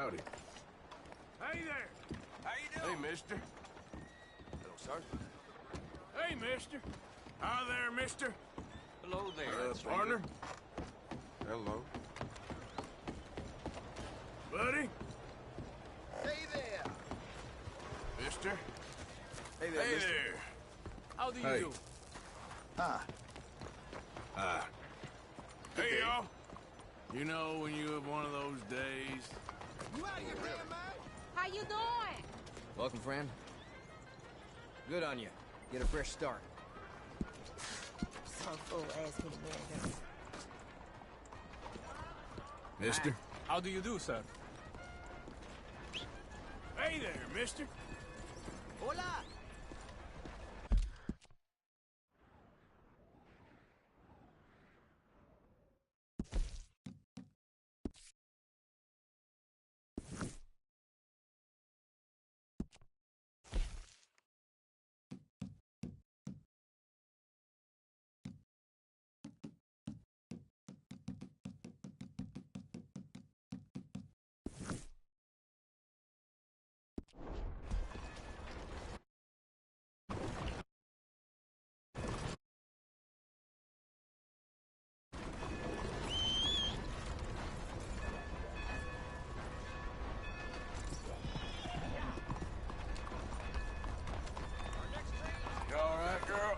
Howdy. Hey there! How you doing? Hey, mister. Hello, sir. Hey, mister. Hi there, mister. Hello there, partner. Hello. buddy. Hey there! Mister. Hey there, Hey mister. there. How do you Hey. do? Ah, Hey, y'all. You know when you have one of those days? you out of your damn mind? How you doing? Welcome, friend. Good on you. Get a fresh start. Some fool asked me to marry her. Mister. How do you do, sir? Hey there, mister. Hola! You all right, girl?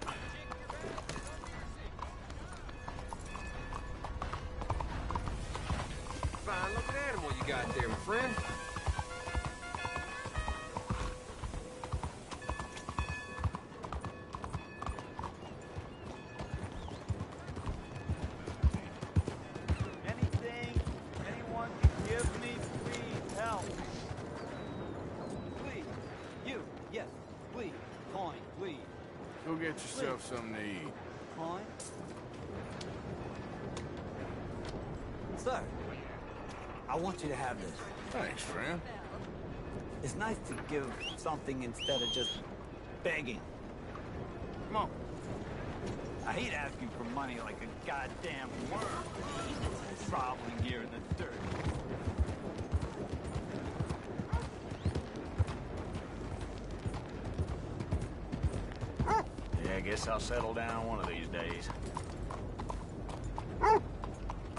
Fine looking animal you got there, my friend. Anything anyone can give me, please help. Please. You. Yes. Please. Coin, please. Go get yourself something to eat. Coin. Sir, I want you to have this. Thanks, friend. It's nice to give something instead of just begging. Come on. I hate asking for money like a goddamn worm. Groveling here in the dirt. Yeah, I guess I'll settle down one of these days.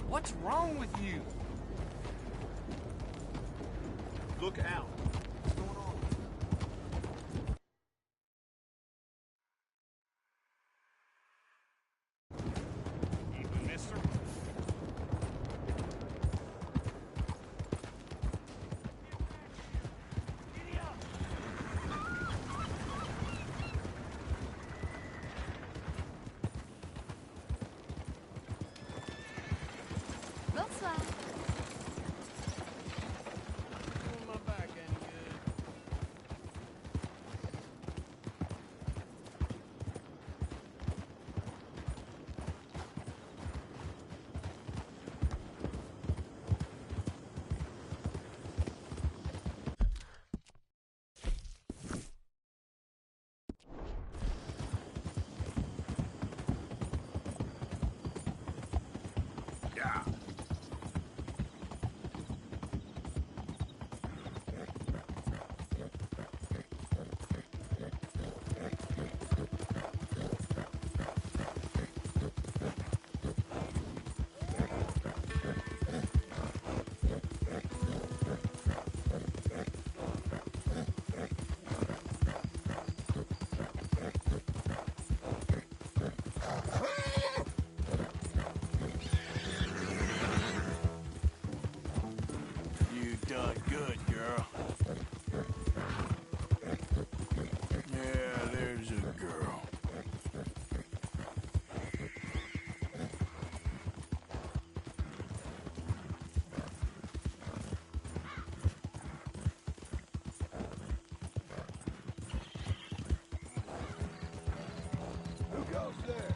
What's wrong with you? Look out. What's going on? Evening, mister. Giddy up. Bonsoir. My back ain't good. Yeah. You done good, girl. Yeah, there's a girl. Who goes there?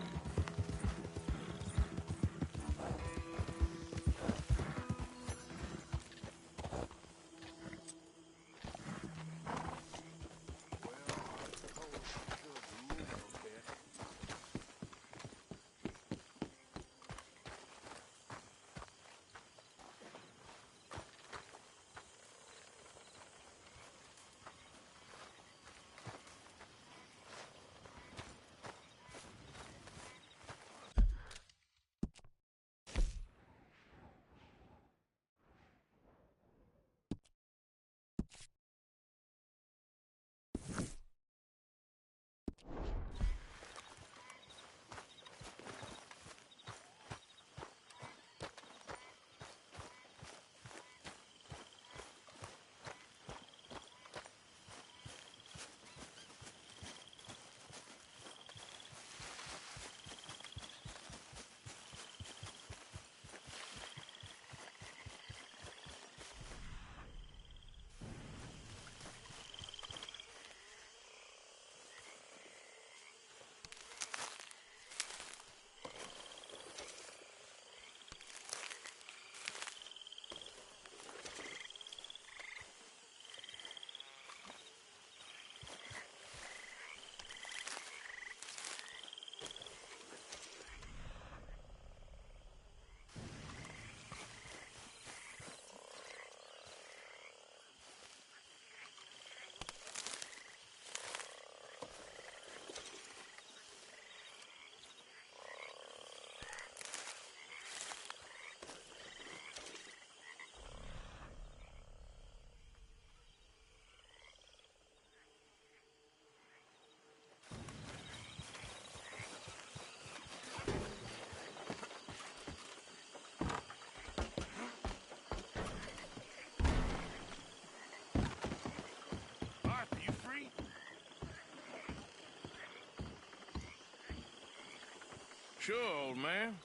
Sure, old man.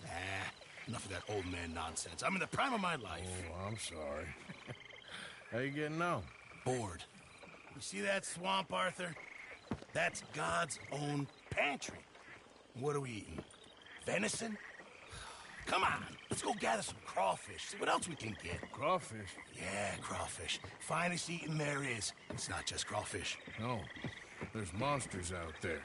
Enough of that old man nonsense. I'm in the prime of my life. Oh, I'm sorry. How you getting on? Bored. You see that swamp, Arthur? That's God's own pantry. What are we eating? Venison? Come on, let's go gather some crawfish. See what else we can get. Crawfish? Yeah, crawfish. Finest eating there is. It's not just crawfish. No. There's monsters out there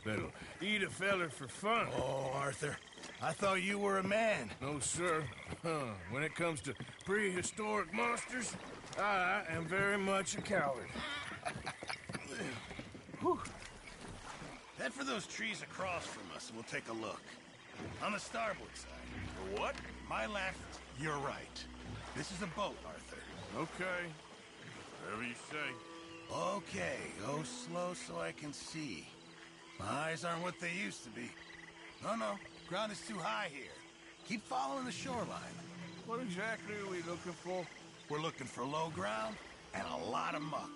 that'll eat a feller for fun. Oh, Arthur, I thought you were a man. No, sir. When it comes to prehistoric monsters, I am very much a coward. Head for those trees across from us and we'll take a look. On the starboard side. For what? My left, your right. This is a boat, Arthur. Okay. Whatever you say. Okay, go slow so I can see. My eyes aren't what they used to be. No, ground is too high here. Keep following the shoreline. What exactly are we looking for? We're looking for low ground and a lot of muck.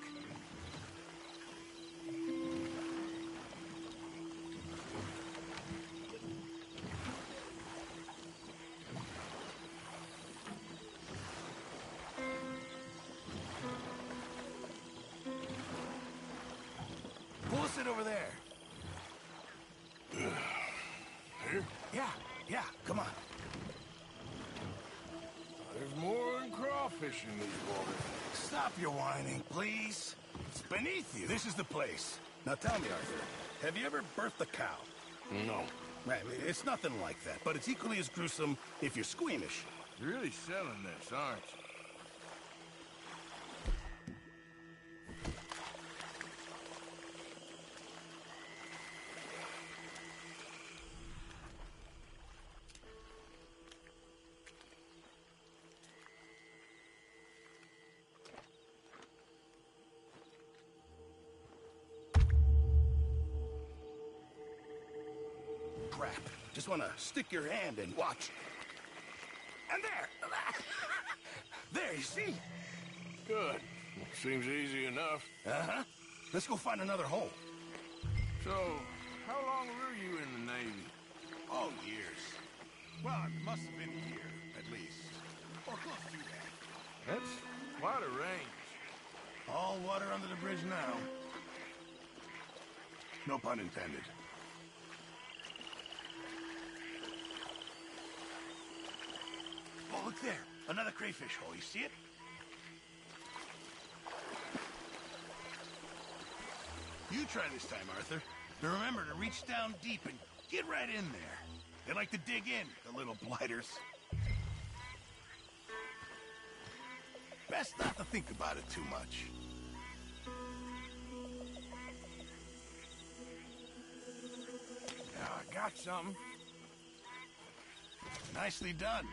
Pull us in over there. Here? Yeah, come on. There's more than crawfish in these waters. Stop your whining, please. It's beneath you. This is the place. Now tell me, Arthur, have you ever birthed a cow? No. Right, it's nothing like that, but it's equally as gruesome if you're squeamish. You're really selling this, aren't you? Crap. Just want to stick your hand and watch. And there! There, you see? Good. Seems easy enough. Uh-huh. Let's go find another hole. So, how long were you in the Navy? Oh, years. Well, it must have been a year, at least. Or close to that. That's quite a range. All water under the bridge now. No pun intended. Oh, look there. Another crayfish hole. You see it? You try this time, Arthur. And remember to reach down deep and get right in there. They like to dig in, the little blighters. Best not to think about it too much. Yeah, I got something. Nicely done.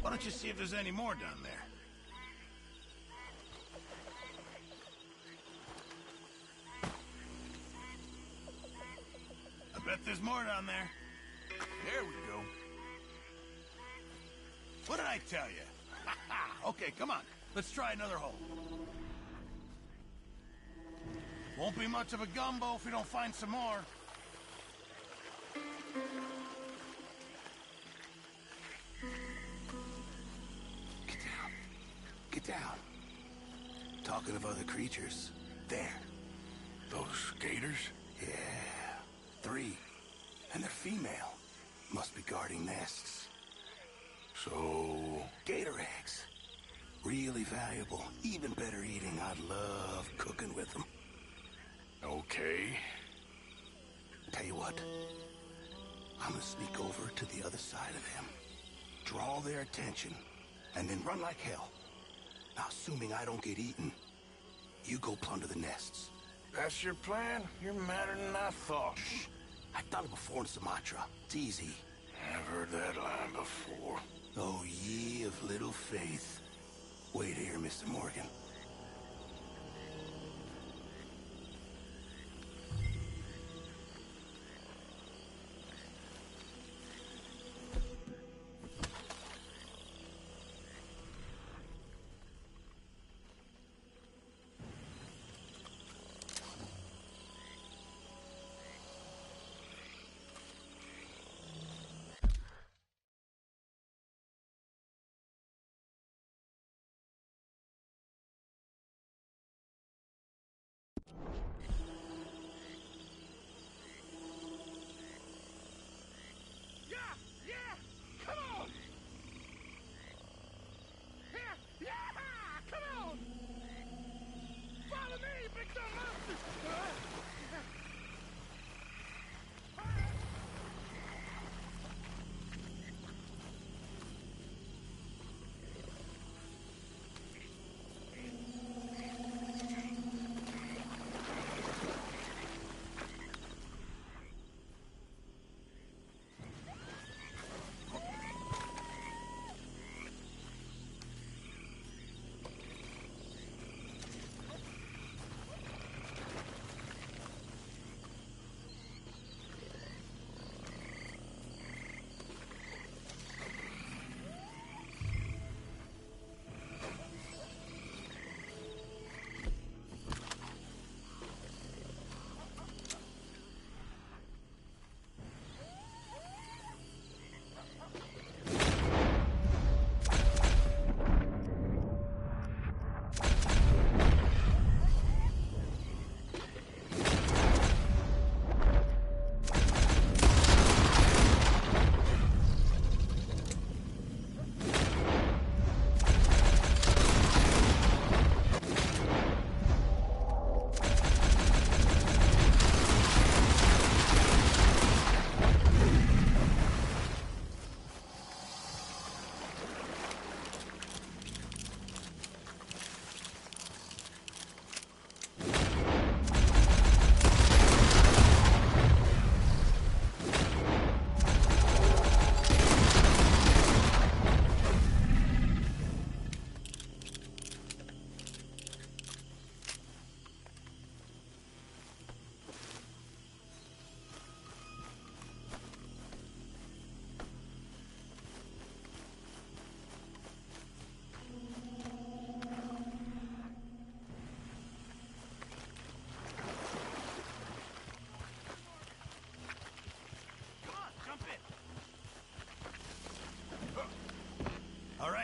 Why don't you see if there's any more down there? I bet there's more down there. There we go. What did I tell you? Okay, come on. Let's try another hole. Won't be much of a gumbo if we don't find some more. Get down. Get down. Talking of other creatures. There. Those gators? Yeah. 3. And they're female. Must be guarding nests. So... Gator eggs. Really valuable. Even better eating. I love cooking with them. Okay. Tell you what. I'm gonna sneak over to the other side of them. Draw their attention. And then run like hell. Now, assuming I don't get eaten, you go plunder the nests. That's your plan? You're madder than I thought. Shh. I've done it before in Sumatra. It's easy. I've heard that line before. Oh, ye of little faith. Wait here, Mr. Morgan.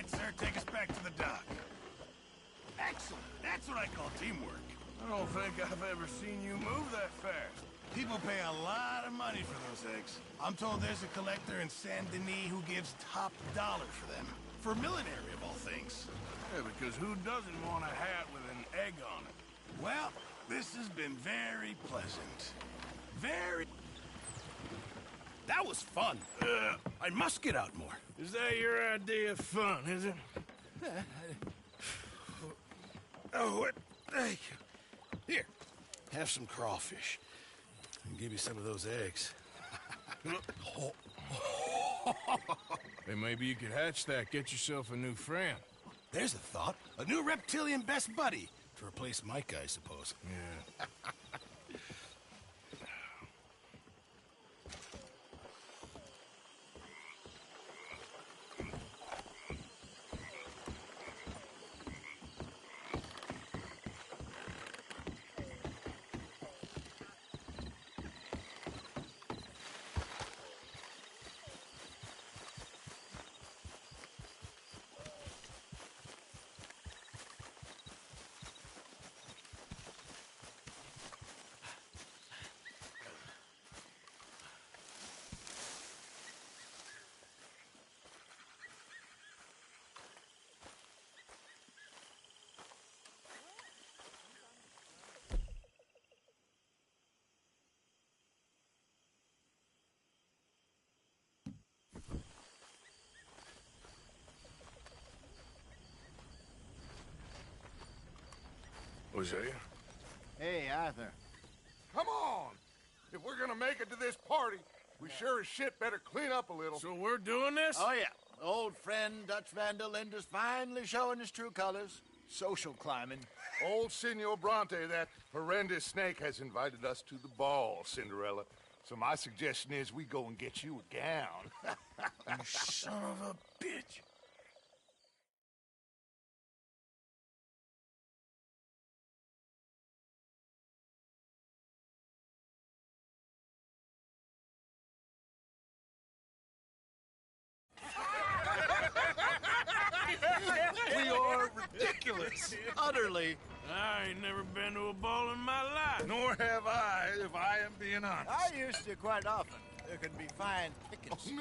right, sir. Take us back to the dock. Excellent. That's what I call teamwork. I don't think I've ever seen you move that fast. People pay a lot of money for those eggs. I'm told there's a collector in Saint Denis who gives top dollar for them. For military, of all things. Yeah, because who doesn't want a hat with an egg on it? Well, this has been very pleasant. Very... That was fun. I must get out more. Is that your idea of fun, is it? Oh, what? Thank you. Here, have some crawfish. And give you some of those eggs. Hey, maybe you could hatch that, get yourself a new friend. There's a thought. A new reptilian best buddy. To replace Mike, I suppose. Yeah. Was that you? Hey, Arthur. Come on! If we're gonna make it to this party, we sure as shit better clean up a little. So we're doing this? Oh, yeah. Old friend Dutch Van der Linder's finally showing his true colors. Social climbing. Old Senor Bronte, that horrendous snake, has invited us to the ball, Cinderella. So my suggestion is we go and get you a gown. You son of a bitch. We are ridiculous. Utterly. I ain't never been to a ball in my life. Nor have I, if I am being honest. I used to quite often. There can be fine pickings.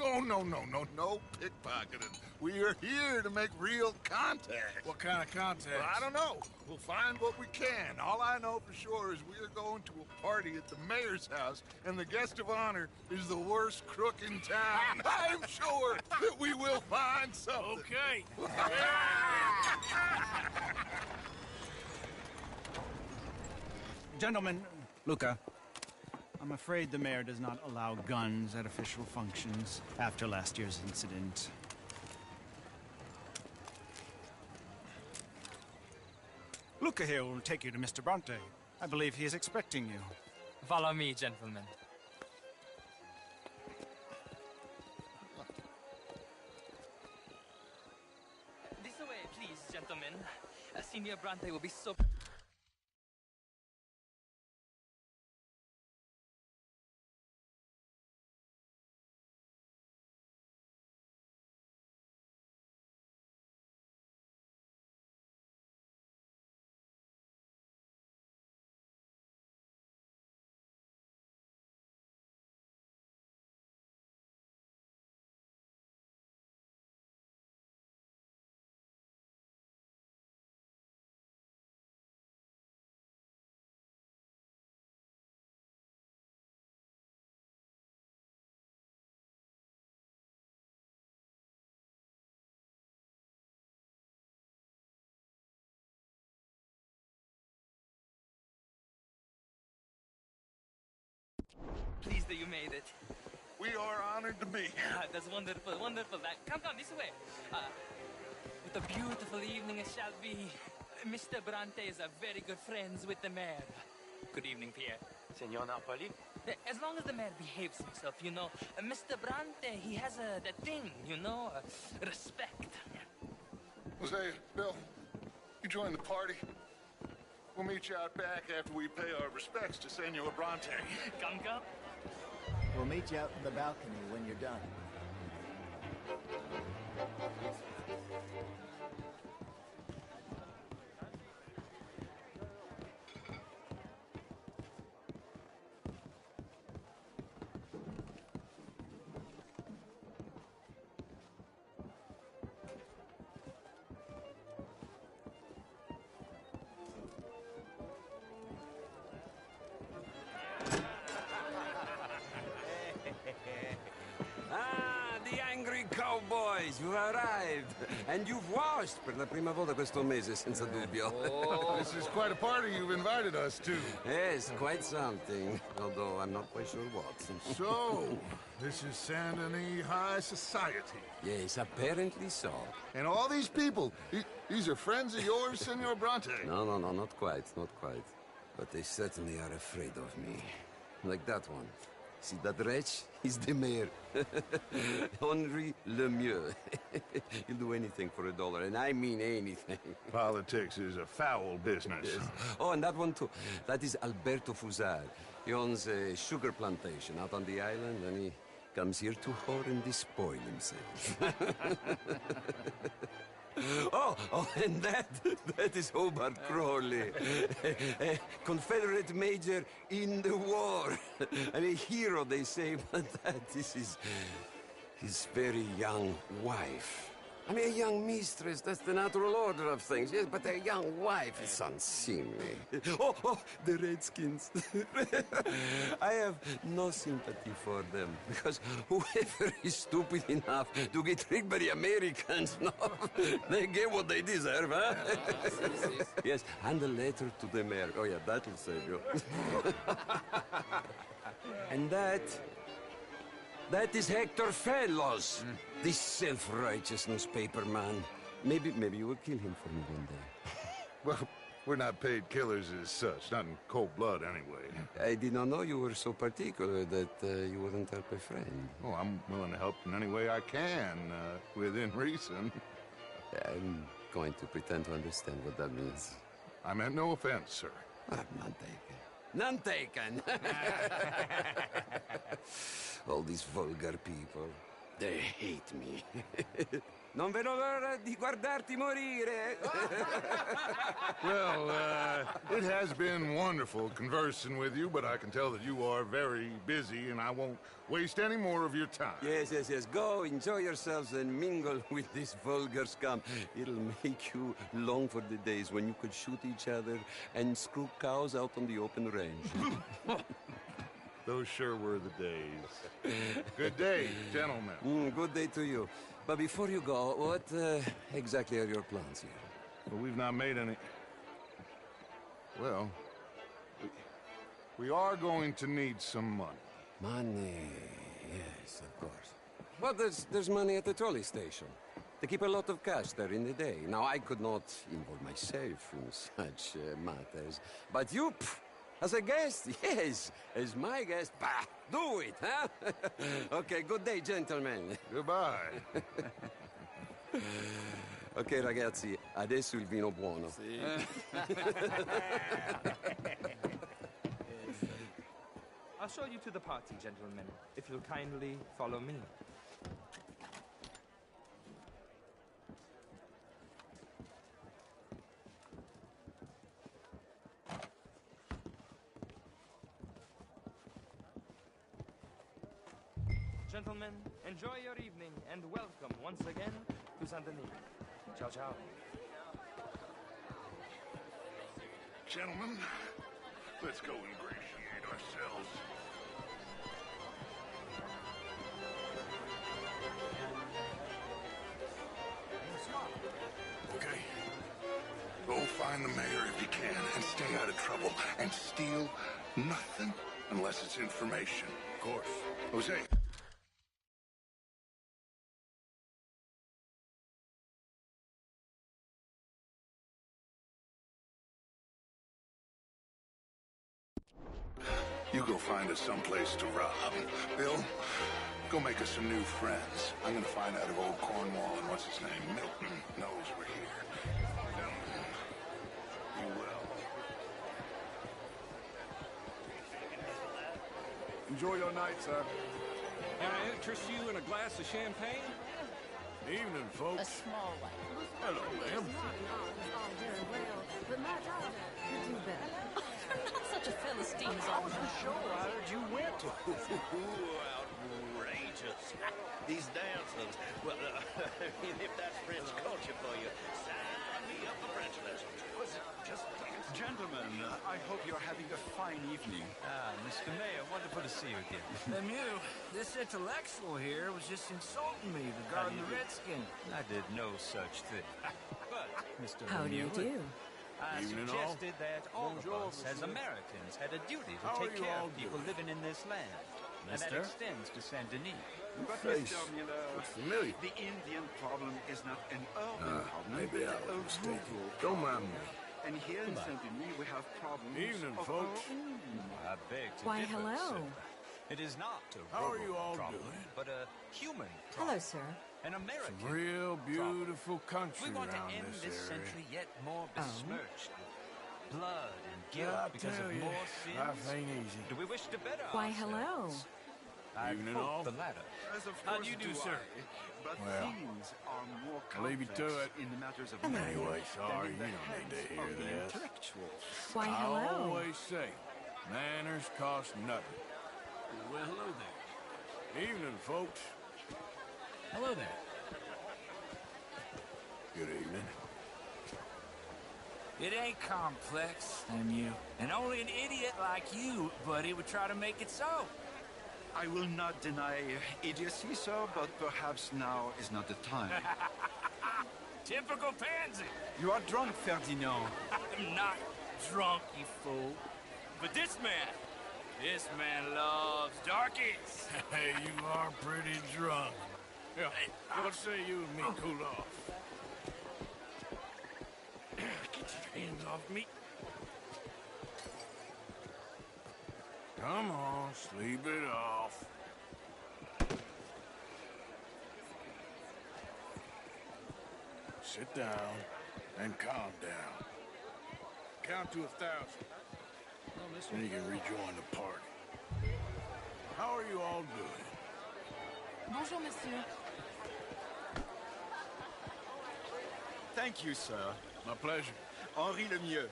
No pickpocketing. We are here to make real contact. What kind of contact? Well, I don't know. We'll find what we can. All I know for sure is we are going to a party at the mayor's house, and the guest of honor is the worst crook in town. I'm sure that we will find something. Okay. Gentlemen, Luca, I'm afraid the mayor does not allow guns at official functions after last year's incident. Luca here will take you to Mr. Bronte. I believe he is expecting you. Follow me, gentlemen. This way, please, gentlemen. Senior Bronte will be so... Pleased that you made it. We are honored to be here. That's wonderful, wonderful. Come, this way. What a beautiful evening it shall be. Mr. Bronte is a very good friends with the mayor. Good evening, Pierre. Senor Napoli? As long as the mayor behaves himself, you know. Mr. Bronte, he has that thing, you know, respect. Hosea, Bill, you join the party. We'll meet you out back after we pay our respects to Senor Bronte. Come. We'll meet you out in the balcony when you're done. boys, you arrived. And you've washed per la prima volta questo mese, senza dubbio. This is quite a party you've invited us to. Yes, quite something. Although I'm not quite sure what. So, this is Saint Denis High Society. Yes, apparently so. And all these people, these are friends of yours, Senor Bronte? No, not quite, not quite. But they certainly are afraid of me. Like that one. See that wretch? He's the mayor. Henri Lemieux. He'll do anything for $1, and I mean anything. Politics is a foul business. Yes. Oh, and that one too. That is Alberto Fusar. He owns a sugar plantation out on the island, and he comes here to whore and despoil himself. Oh, and that is Hobart Crawley, a Confederate major in the war. And a hero, they say, but that is his very young wife. I mean, a young mistress, that's the natural order of things, yes, but a young wife is unseemly. Oh, the Redskins. I have no sympathy for them, because whoever is stupid enough to get tricked by the Americans, no, they get what they deserve, huh? Yes, and a letter to the mayor. Oh, yeah, that'll save you. And that is Hector Fellows, this self-righteous newspaper man. Maybe you will kill him for me one day. Well, we're not paid killers as such, not in cold blood anyway. I did not know you were so particular that you wouldn't help a friend. Oh, I'm willing to help in any way I can, within reason. I'm going to pretend to understand what that means. I meant no offense, sir. None taken. None taken! All these vulgar people, they hate me. Non vedo l'ora di guardarti morire. Well, it has been wonderful conversing with you, but I can tell that you are very busy, and I won't waste any more of your time. Yes. Go, enjoy yourselves, and mingle with this vulgar scum. It'll make you long for the days when you could shoot each other and screw cows out on the open range. Those sure were the days. Good day, gentlemen. Good day to you. But before you go, what exactly are your plans here? Well, we've not made any... Well, we are going to need some money. Money, yes, of course. Well, there's money at the trolley station. They keep a lot of cash there in the day. Now, I could not involve myself in such matters. But you, as a guest, yes, as my guest, bah, do it, huh? Okay, good day, gentlemen. Goodbye. Ok, ragazzi, adesso il vino buono. Sì. I'll show you to the party, gentlemen, if you'll kindly follow me. Gentlemen, enjoy your evening and welcome once again to Saint Denis. Ciao, ciao. Gentlemen, let's go ingratiate ourselves. Okay. Go find the mayor if you can and stay out of trouble. And steal nothing unless it's information. Of course. Jose. You go find us someplace to rob. Bill, go make us some new friends. I'm gonna find out if old Cornwall and what's his name, Milton, knows we're here. You will. Enjoy your night, sir. Can I interest you in a glass of champagne? Evening, A folks. small one. Hello, ma'am. All very well, but my daughter could do better. You're not such a Philistine, How was the show I heard you went to? Outrageous. dancers. These dancers. Well, if that's French culture for you, sign me up for French lessons. Gentlemen, I hope you're having a fine evening. Ah, Mr. Mayor, wonderful to see you again. Lemieux, this intellectual here was just insulting me regarding the Redskin. I did no such thing. But, Mr. How do you Lemieux, do? I Evening suggested that all Bonjour, of us, as monsieur. Americans, had a duty to How are take you care all of people doing? living in this land. And that Mister? extends to Saint Denis. But Face Mr. Miller, looks familiar. the Indian problem is not an urban problem, Maybe but I a was mistaken. rural Don't problem. mind me. And here in Saint-Denis, we have problems Evening, of folks. our own. I beg to Why, differ, hello. sir. It is not a How are rural you all problem, doing? but a human Hello, problem. sir. An American Some real beautiful country We want to around end this this area. century yet more besmirched with blood and guilt I because tell of you, more sins. life ain't easy. Do we wish to better Why, ourselves? hello. I Evening, hope all. the latter. As of How course do you do, I, sir? But Well, things are more I'll leave you complex to it. in the matters of Hello. man Anyway, sorry, than in you the don't need to heads hear of the this. intellectuals. Why, I hello. always say, manners cost nothing. Well, hello there. Evening, folks. Hello there. Good evening. It ain't complex, Lemieux. And only an idiot like you, buddy, would try to make it so. I will not deny idiocy, sir, but perhaps now is not the time. Typical pansy. You are drunk, Ferdinand. I'm not drunk, you fool. But this man loves darkies. Hey, you are pretty drunk. Yeah, what say you and me cool off? Get your hands off me. Come on, sleep it off. Sit down and calm down. Count to 1,000. Then you can rejoin the party. How are you all doing? Bonjour, monsieur. Thank you, sir. My pleasure. Henri Lemieux.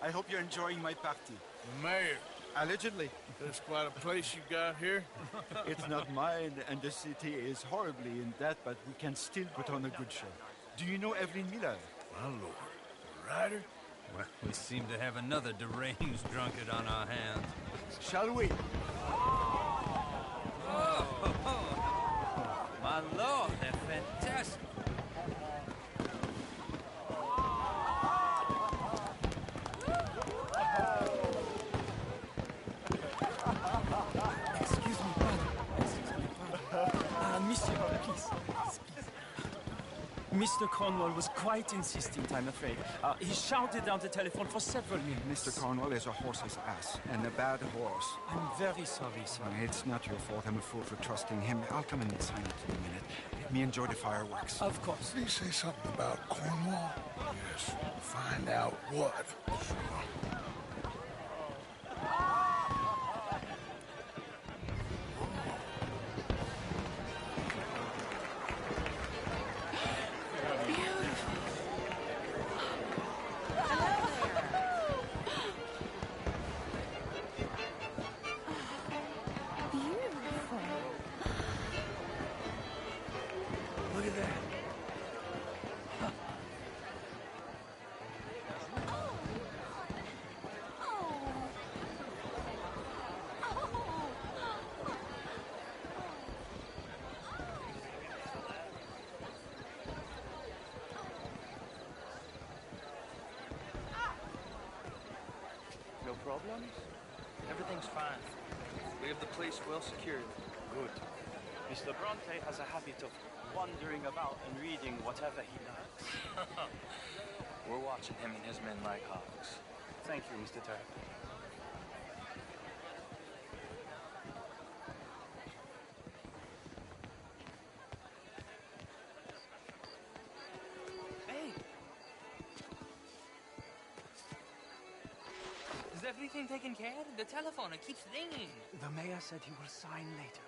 I hope you're enjoying my party. The mayor. Allegedly. That's quite a place you got here. It's not mine, and the city is horribly in debt, but we can still put on a good show. Do you know Evelyn Miller? My lord. The writer? Well, we seem to have another deranged drunkard on our hands. Shall we? My lord, they're fantastic. Excuse me, brother. Monsieur, please. Mr. Cornwall was quite insistent, I'm afraid. He shouted down the telephone for several minutes. Mr. Cornwall is a horse's ass, and a bad horse. I'm very sorry, sir. It's not your fault. I'm a fool for trusting him. I'll come and sign it in a minute. Let me enjoy the fireworks. Of course. Did he say something about Cornwall? Yes. Find out what. Beautiful. Look at that. No problems? Everything's fine. We have the place well secured. Good. Mr. Bronte has a habit of wandering about and reading whatever he likes. We're watching him and his men like hawks. Thank you, Mr. Turk. Hey! Is everything taken care of? The telephone, it keeps ringing. The mayor said he will sign later.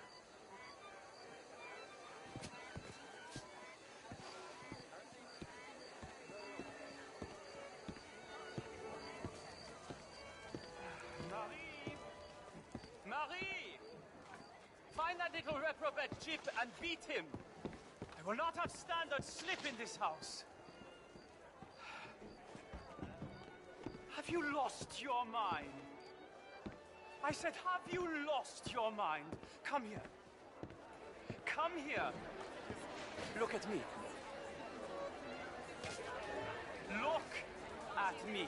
Marie! Marie! Find that little reprobate Chip and beat him. I will not have standard slip in this house. Have you lost your mind? I said, have you lost your mind? Come here. Come here. Look at me. Look at me.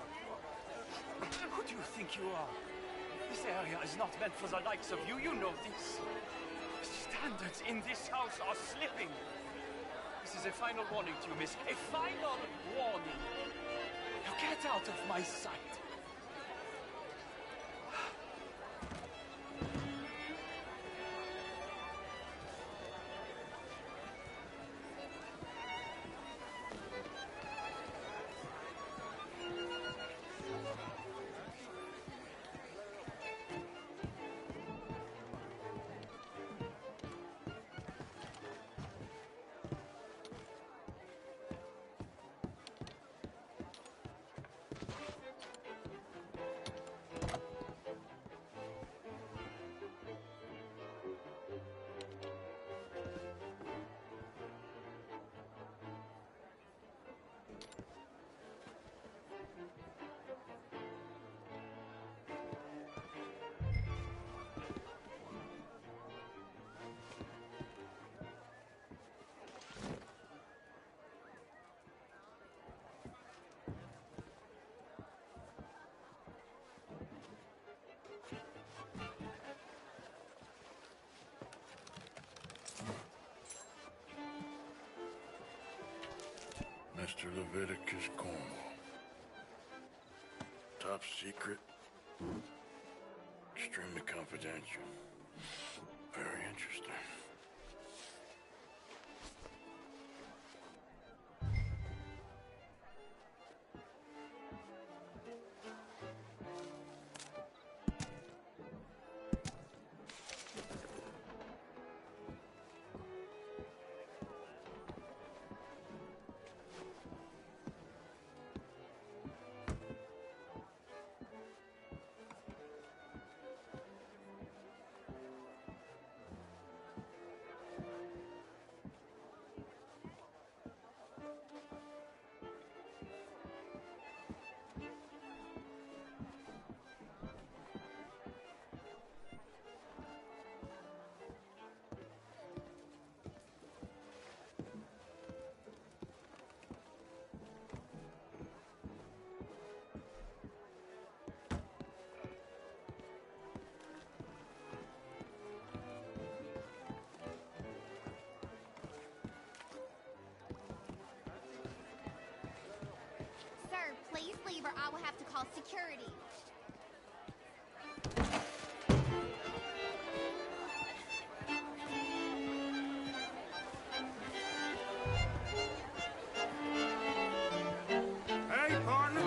Who do you think you are? This area is not meant for the likes of you. You know this. Standards in this house are slipping. This is a final warning to you, miss. A final warning. Now get out of my sight. Mr. Leviticus Cornwall. Top secret. Extremely confidential. Very interesting. Sir, please leave or I will have to call security. Hey, partner!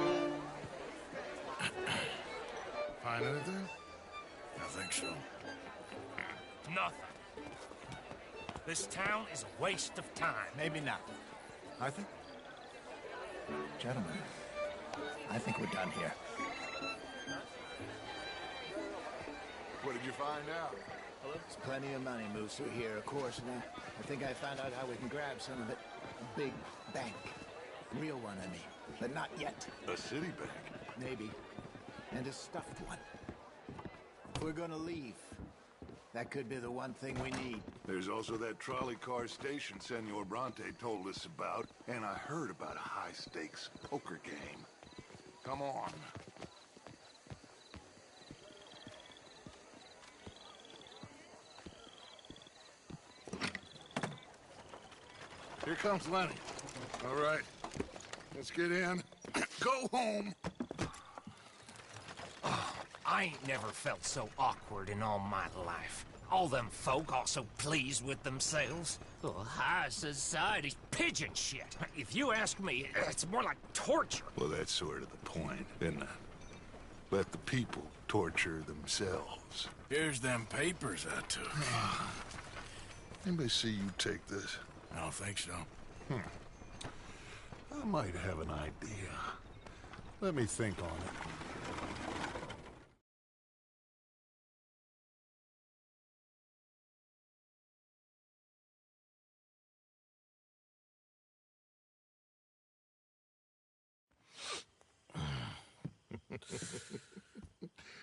Find anything? I think so. Nothing. This town is a waste of time. Maybe not. I think... Gentlemen, I think we're done here. What did you find out? There's plenty of money moves through here, of course, and I think I found out how we can grab some of it. A big bank. Real one, I mean. But not yet. A city bank? Maybe. And a stuffed one. If we're gonna leave, that could be the one thing we need. There's also that trolley car station Senor Bronte told us about, and I heard about a high-stakes poker game. Come on. Here comes Lenny. All right, let's get in. Go home. I ain't never felt so awkward in all my life. All them folk all so pleased with themselves. Oh, high society's pigeon shit. If you ask me, it's more like torture. Well, that's sort of the point, isn't it? Let the people torture themselves. Here's them papers I took. Anybody see you take this? I don't think so. I might have an idea. Let me think on it.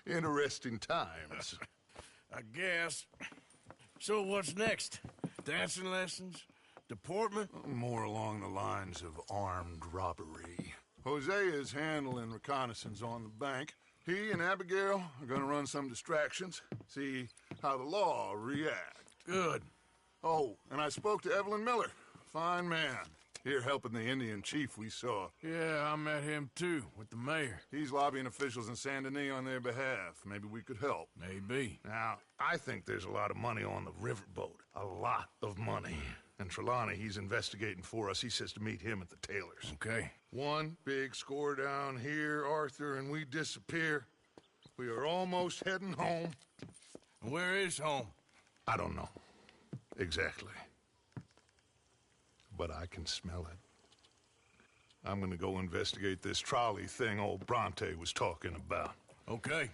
Interesting times. I guess. So what's next? Dancing lessons? Deportment? More along the lines of armed robbery. Hosea is handling reconnaissance on the bank. He and Abigail are gonna run some distractions, see how the law react. Good. Oh, and I spoke to Evelyn Miller. Fine man. Here helping the Indian chief we saw. Yeah, I met him too, with the mayor. He's lobbying officials in Saint Denis on their behalf. Maybe we could help. Maybe. Now, I think there's a lot of money on the riverboat. A lot of money. And Trelawney, he's investigating for us. He says to meet him at the Taylor's. Okay. One big score down here, Arthur, and we disappear. We are almost heading home. Where is home? I don't know. Exactly. But I can smell it. I'm gonna go investigate this trolley thing old Bronte was talking about. Okay.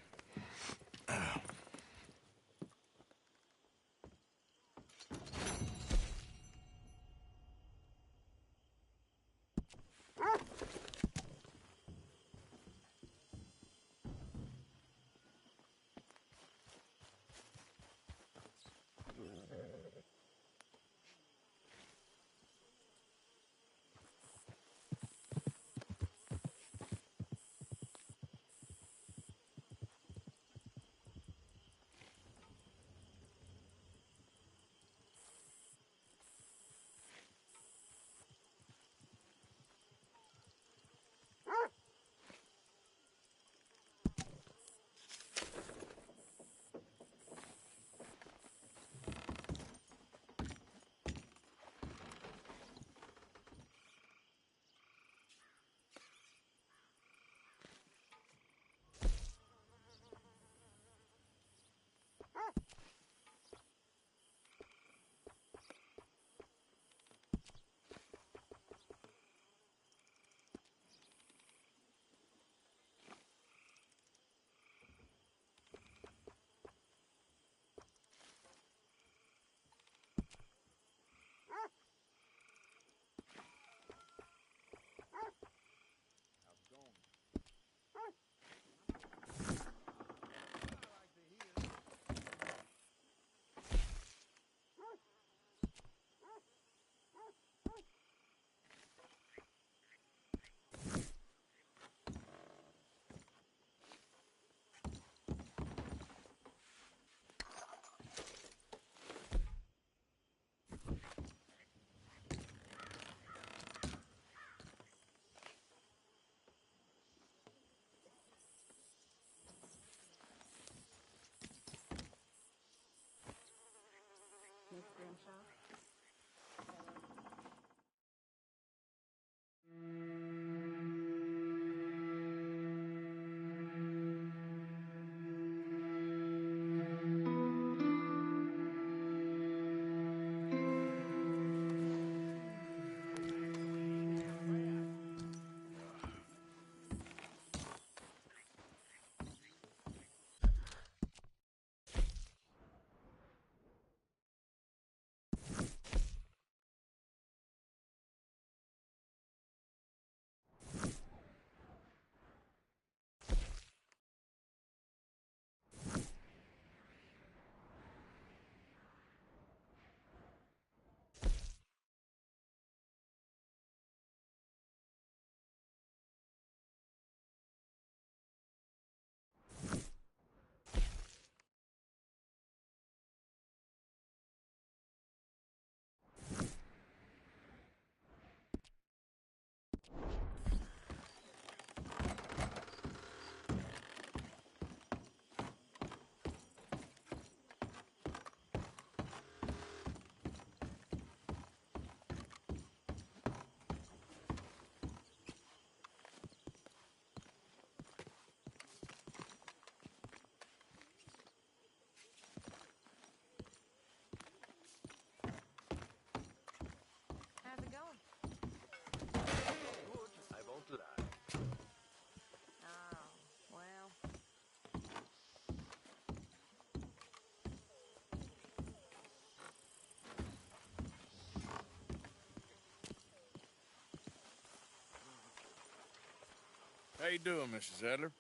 How's it going? Good, I won't lie. Oh, well. How you doing, Mrs. Adler?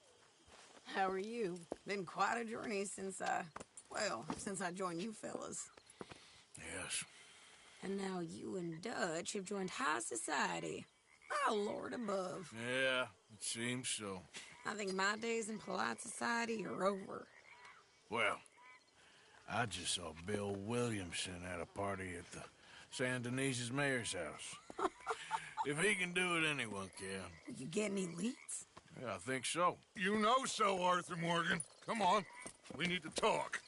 How are you? Been quite a journey since I joined you fellas. Yes. And now you and Dutch have joined high society. Oh, Lord above. Yeah, it seems so. I think my days in polite society are over. Well, I just saw Bill Williamson at a party at the San Denise's mayor's house. If he can do it, anyone can. You get any leads? Yeah, I think so. You know so, Arthur Morgan. Come on, we need to talk.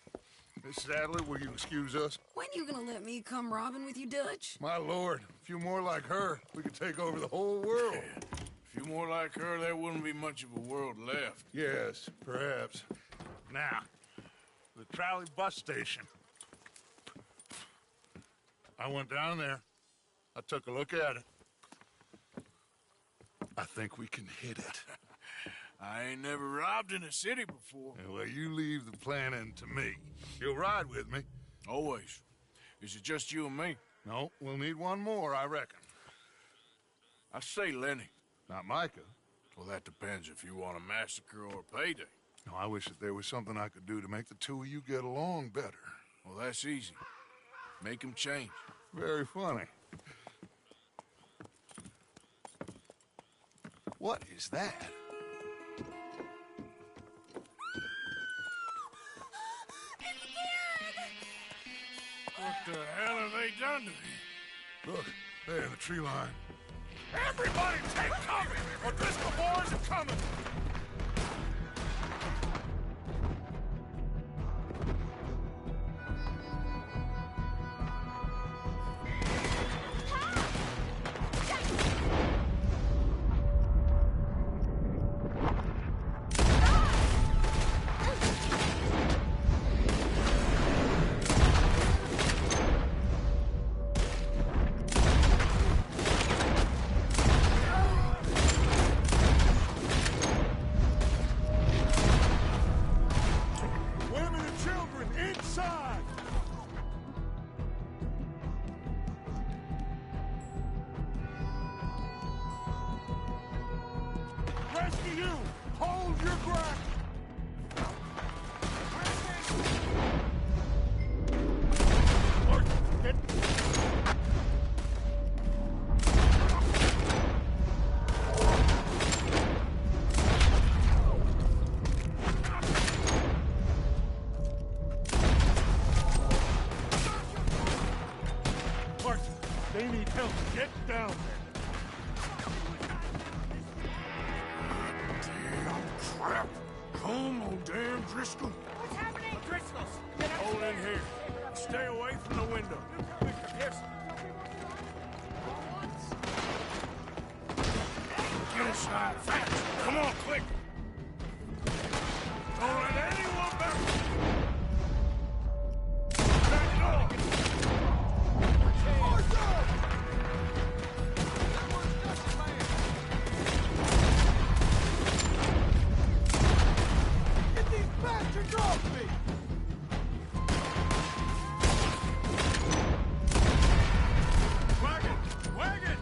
Miss Sadler, will you excuse us? When you gonna let me come robbing with you, Dutch? My lord, a few more like her, we could take over the whole world. Yeah. A few more like her, there wouldn't be much of a world left. Yes, perhaps. Now, the trolley bus station. I went down there. I took a look at it. I think we can hit it. I ain't never robbed in a city before. Well, you leave the planning to me. You'll ride with me? Always. Is it just you and me? No, we'll need one more, I reckon. I say Lenny. Not Micah. Well, that depends if you want a massacre or a payday. No, I wish that there was something I could do to make the two of you get along better. Well, that's easy. Make them change. Very funny. What is that? What the hell have they done to me? Look, there in the tree line. Everybody take cover! O'Driscoll boys are coming! They need help. Get down there. Damn crap. Come on, damn Driscoll. What's happening? Driscoll's. Hold in here. Stay away from the window. Yes. Get inside fast. Come on, quick. Don't let anyone back. Back up. Get these bastards off me! Wagon! Wagon!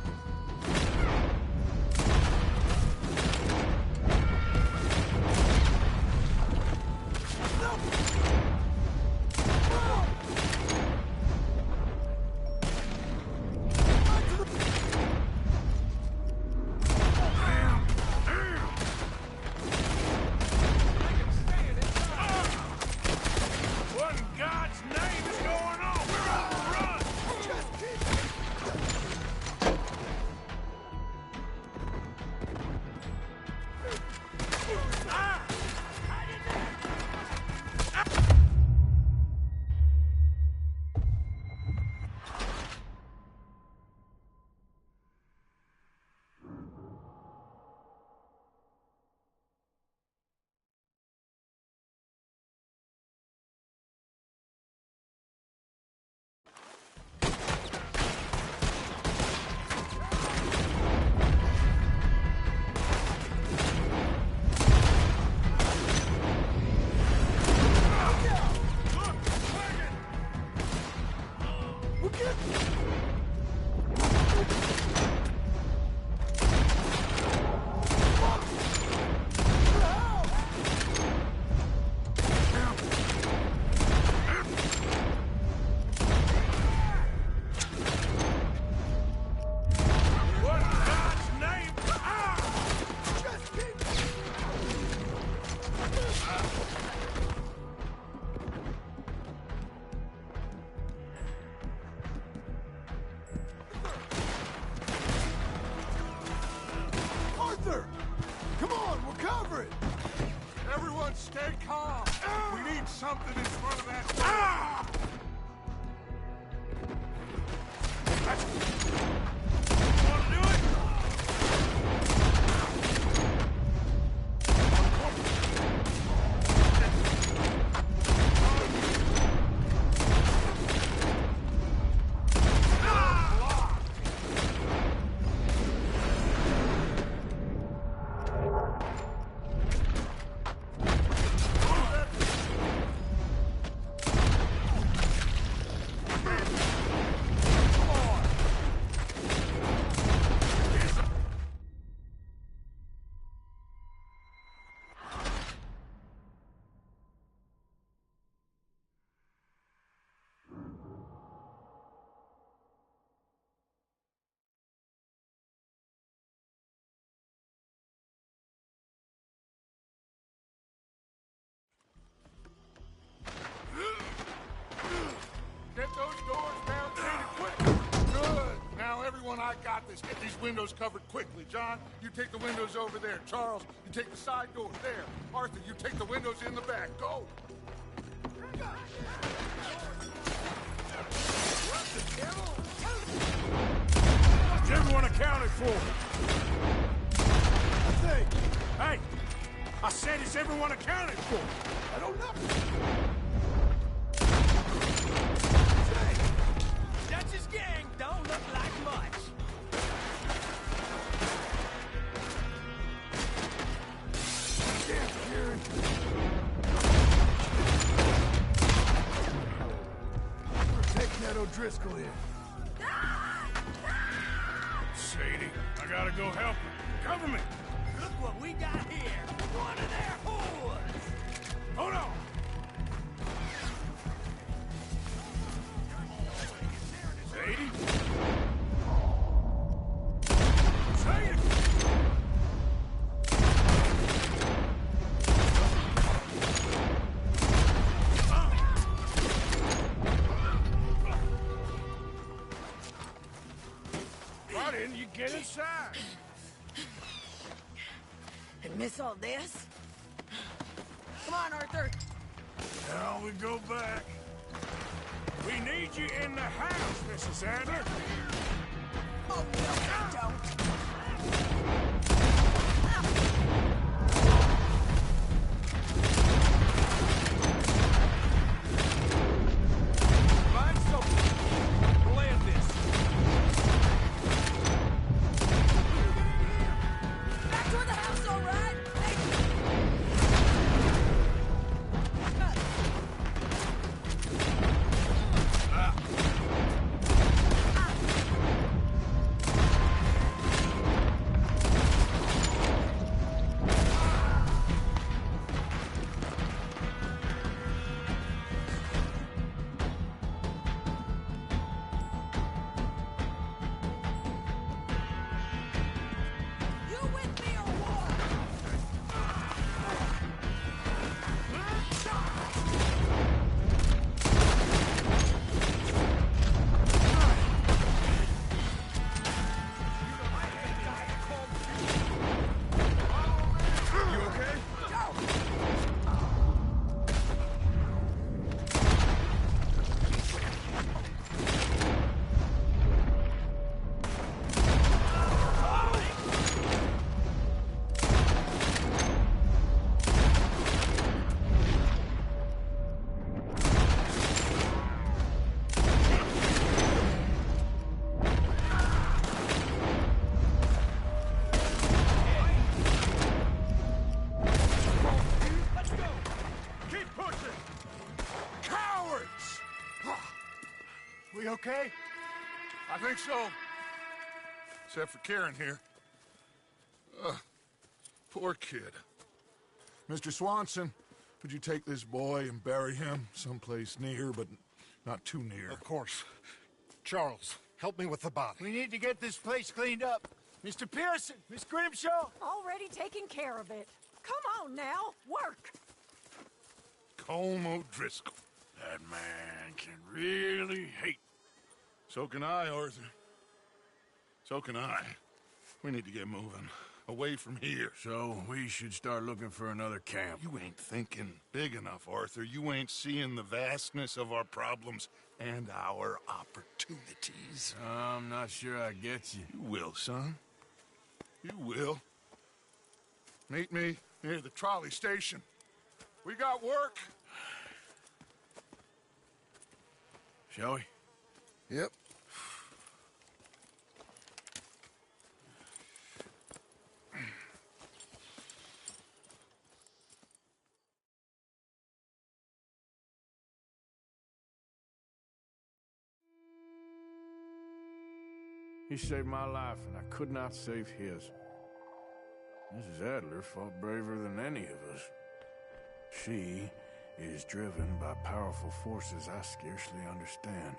Arthur! Come on, we're covering! Everyone stay calm. We need something in front of that door. Want to do it? Get those doors barricaded quick. Good. Now, everyone, I got this. Get these windows covered quickly. John, you take the windows over there. Charles, you take the side doors there. Arthur, you take the windows in the back. Go. Is everyone accounted for? I think. Hey! I said, is everyone accounted for? I don't know. Dutch's gang don't look like much. Damn, Kieran. We're taking that O'Driscoll in. Sadie, I gotta go help her. Cover me. Look what we got here. One of their whores. Hold on. Sadie? Sadie! Why didn't you get inside? And miss all this? Come on, Arthur. Now we go back. We need you in the house, Mrs. Adler. Oh, no, I don't. Find something. Land this. Back toward the house, all right? You with me or what? You okay? Let's go! Keep pushing! Cowards! We okay? I think so. Except for Karen here. Poor kid. Mr. Swanson, would you take this boy and bury him someplace near, but not too near? Of course. Charles, help me with the body. We need to get this place cleaned up. Mr. Pearson, Miss Grimshaw. Already taking care of it. Come on now, work. Colm O'Driscoll. That man can really hate. So can I, Arthur. So can I. We need to get moving. away from here. So we should start looking for another camp. You ain't thinking big enough, Arthur. You ain't seeing the vastness of our problems and our opportunities. I'm not sure I get you. You will, son. You will. Meet me near the trolley station. We got work. Shall we? Yep. He saved my life, and I could not save his. Mrs. Adler fought braver than any of us. She is driven by powerful forces I scarcely understand.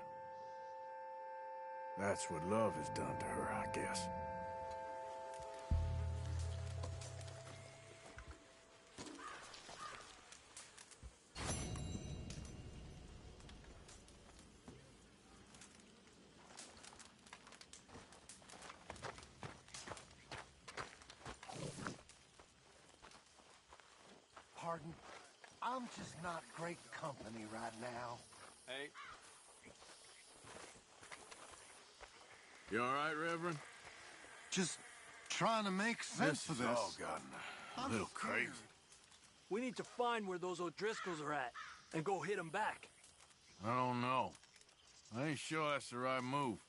That's what love has done to her, I guess. Pardon? I'm just not great company right now. Hey. You all right, Reverend? Just trying to make sense of This this. has all gotten a little crazy. We need to find where those O'Driscolls are at and go hit them back. I don't know. I ain't sure that's the right move.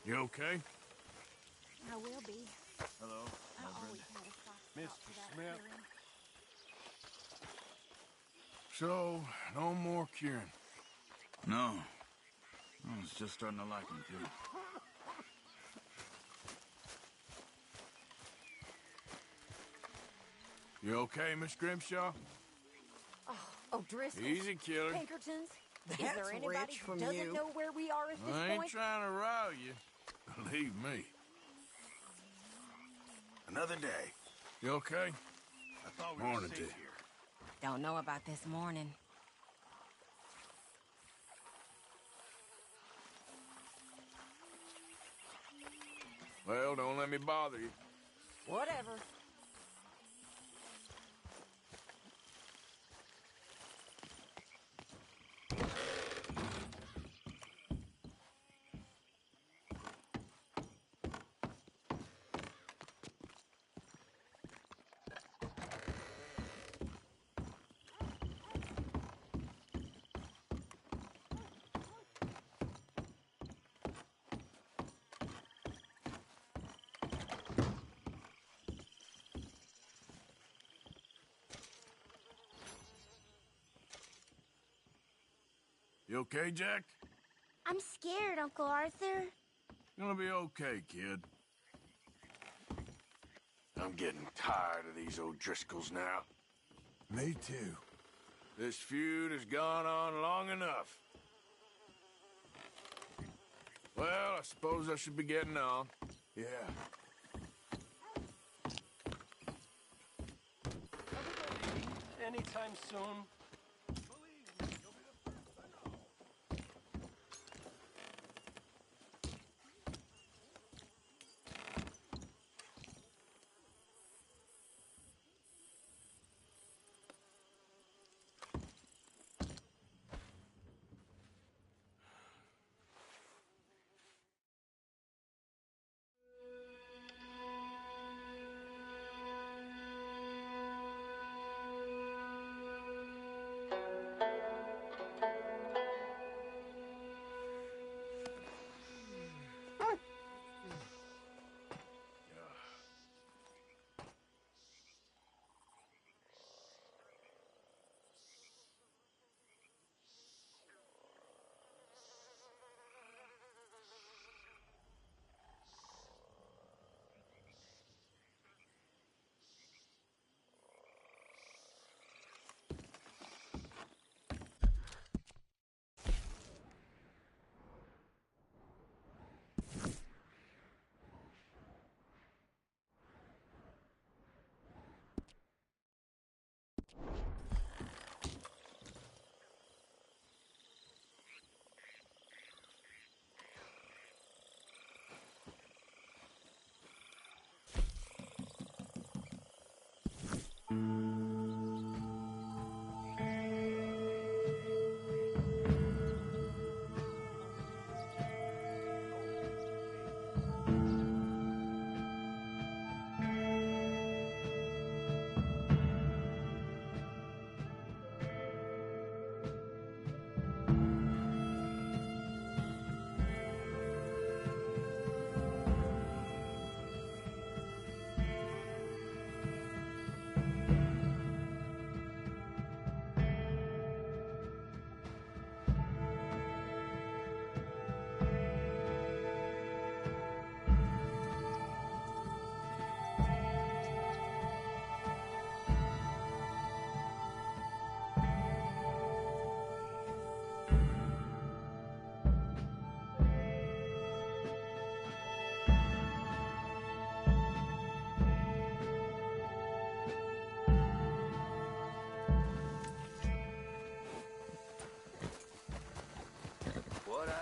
You okay? I will be. Hello, I always had a soft spot Mr. for that Smith. clearing. So, no more curing. No. I was just starting to like him, too. You okay, Miss Grimshaw? Oh, Driscoll. Easy, killer. Pinkertons. Is That's there anybody rich who from doesn't you. know where we are at this I ain't point? trying to rile you. Believe me. Another day. You okay? I thought we were Morning, safe dear. here. Don't know about this morning. Well, don't let me bother you. Whatever. You okay, Jack? I'm scared, Uncle Arthur. Gonna be okay, kid. I'm getting tired of these O'Driscolls now. Me too. This feud has gone on long enough. Well, I suppose I should be getting on. Yeah. Anytime soon.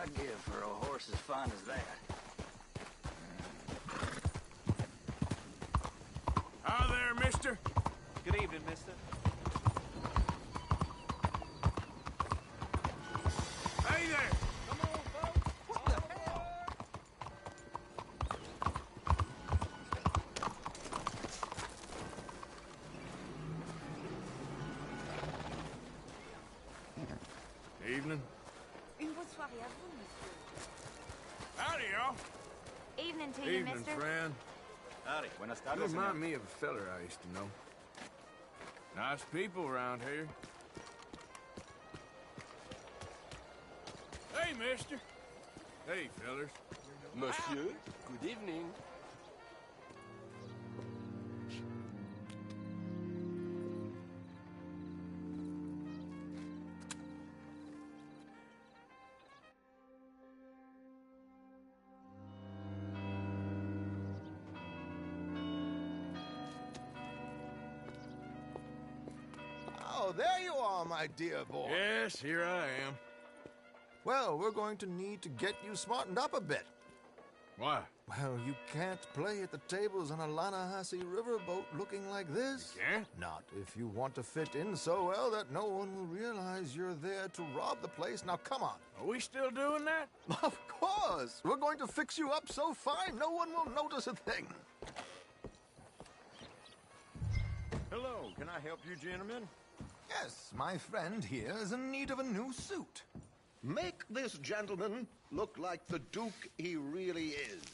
I'd give for a horse as fine as that. Hi there, mister. Good evening, mister. Hey there! Come on, folks! What the hell? Evening. Une bonne soirée à vous, monsieur. Howdy, y'all. Evening to you, Evening, mister. friend. Howdy. Buenas You tardes, remind señor. me of a feller I used to know. Nice people around here. Hey, mister. Hey, fellers. Monsieur, good evening. Oh, there you are, my dear boy. Yes, here I am. Well, we're going to need to get you smartened up a bit. Why? Well, you can't play at the tables on a Lanahasi riverboat looking like this. You can't? Not if you want to fit in so well that no one will realize you're there to rob the place. Now, come on. Are we still doing that? Of course. We're going to fix you up so fine no one will notice a thing. Hello, can I help you, gentlemen? Yes, my friend here is in need of a new suit. Make this gentleman look like the Duke he really is.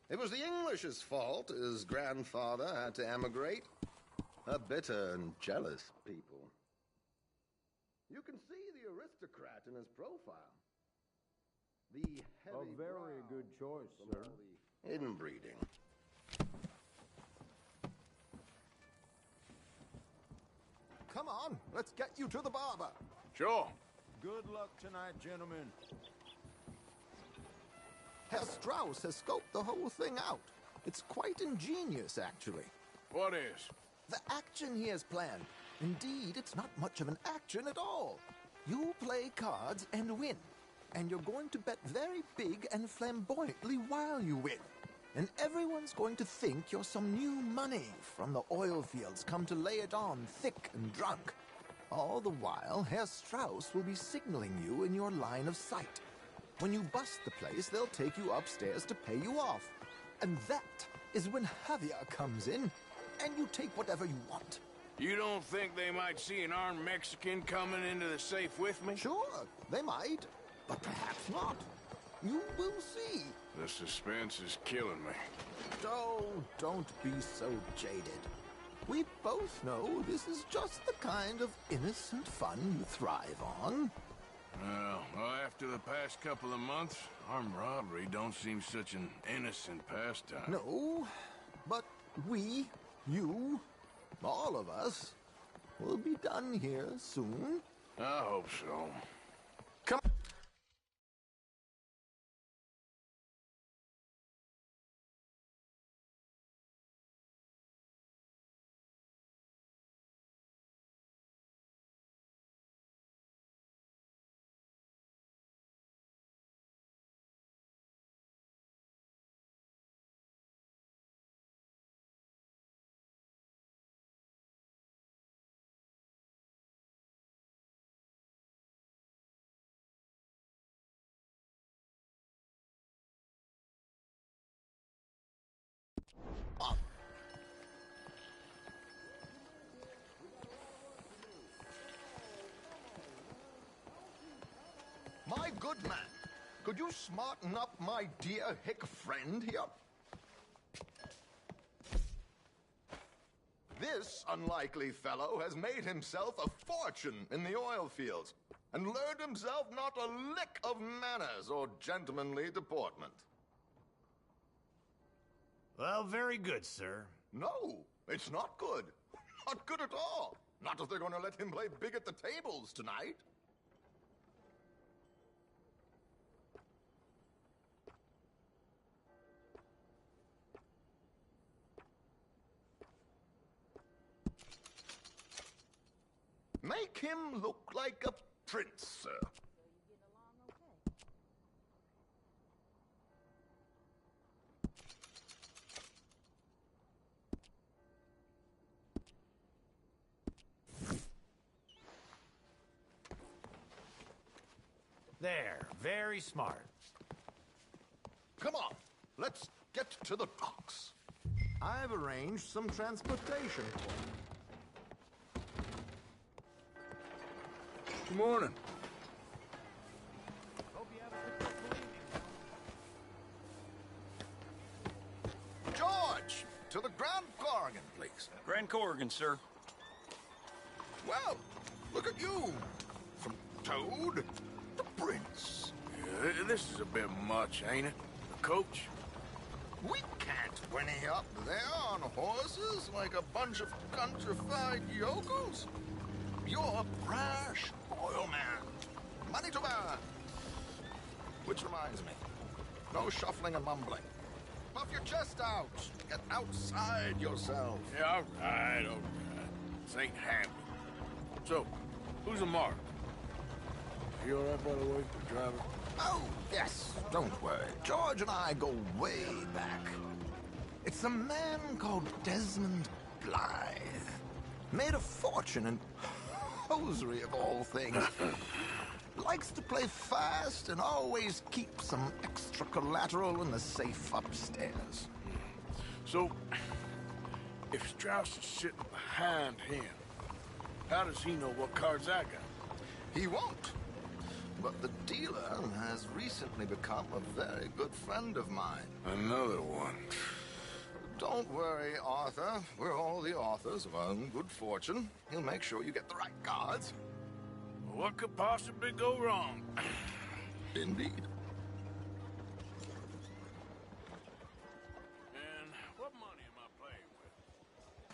It was the English's fault his grandfather had to emigrate. A bitter and jealous people. You can see the aristocrat in his profile. The heavy A very good choice, sir. the inbreeding. Come on, let's get you to the barber. Sure. Good luck tonight, gentlemen. Herr Strauss has scoped the whole thing out. It's quite ingenious, actually. What is? The action he has planned. Indeed, it's not much of an action at all. You play cards and win. And you're going to bet very big and flamboyantly while you win. And everyone's going to think you're some new money from the oil fields come to lay it on thick and drunk. All the while, Herr Strauss will be signaling you in your line of sight. When you bust the place, they'll take you upstairs to pay you off. And that is when Javier comes in, and you take whatever you want. You don't think they might see an armed Mexican coming into the safe with me? Sure, they might, but perhaps not. You will see. The suspense is killing me. Oh, don't be so jaded. We both know this is just the kind of innocent fun you thrive on. Well, after the past couple of months, armed robbery don't seem such an innocent pastime. No, but we, you, all of us, will be done here soon. I hope so. Come. My good man, could you smarten up my dear hick friend here? This unlikely fellow has made himself a fortune in the oil fields and learned himself not a lick of manners or gentlemanly deportment. Well, very good, sir. No, it's not good. Not good at all. Not if they're going to let him play big at the tables tonight. Make him look like a prince, sir. There, very smart. Come on, let's get to the docks. I've arranged some transportation for you. Good morning. George, to the Grand Corrigan, please. Grand Corrigan, sir. Well, look at you. From Toad to Prince. Yeah, this is a bit much, ain't it? The coach? We can't whinny up there on horses like a bunch of countrified yokels. You're a brash oil man. Money to burn. Which reminds me, no shuffling and mumbling. Puff your chest out. Get outside yourself. Yeah, all right. This ain't happening. So, who's a mark? You all right, by the way, driver? Oh, yes. Don't worry. George and I go way back. It's a man called Desmond Blythe. Made a fortune in hosiery of all things. Likes to play fast and always keep some extra collateral in the safe upstairs. So, if Strauss is sitting behind him, how does he know what cards I got? He won't. But the dealer has recently become a very good friend of mine. Another one. Don't worry, Arthur. We're all the authors of our own good fortune. He'll make sure you get the right cards. What could possibly go wrong? Indeed. And what money am I playing with?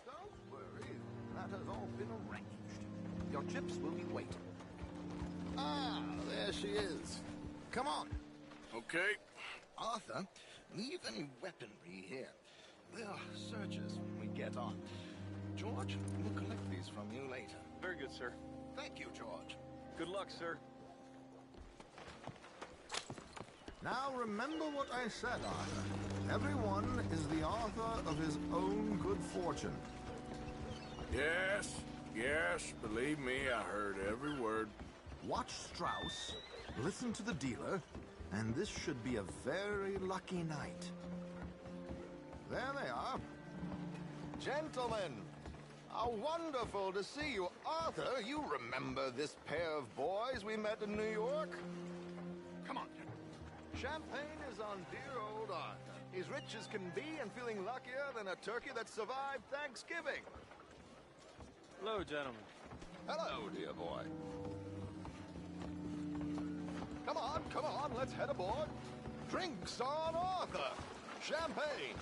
Don't worry. That has all been arranged. Your chips will be waiting. Ah, there she is. Come on. Okay. Arthur, leave any weaponry here. There are searches when we get on. George, we'll collect these from you later. Very good, sir. Thank you, George. Good luck, sir. Now remember what I said, Arthur. Everyone is the author of his own good fortune. Yes, believe me, I heard every word. Watch Strauss, listen to the dealer, and this should be a very lucky night. There they are. Gentlemen, how wonderful to see you. Arthur, you remember this pair of boys we met in New York? Come on, gentlemen. Champagne is on dear old Arthur. He's rich as can be and feeling luckier than a turkey that survived Thanksgiving. Hello, gentlemen. Hello, dear boy. Come on, let's head aboard. Drinks on Arthur. Champagne.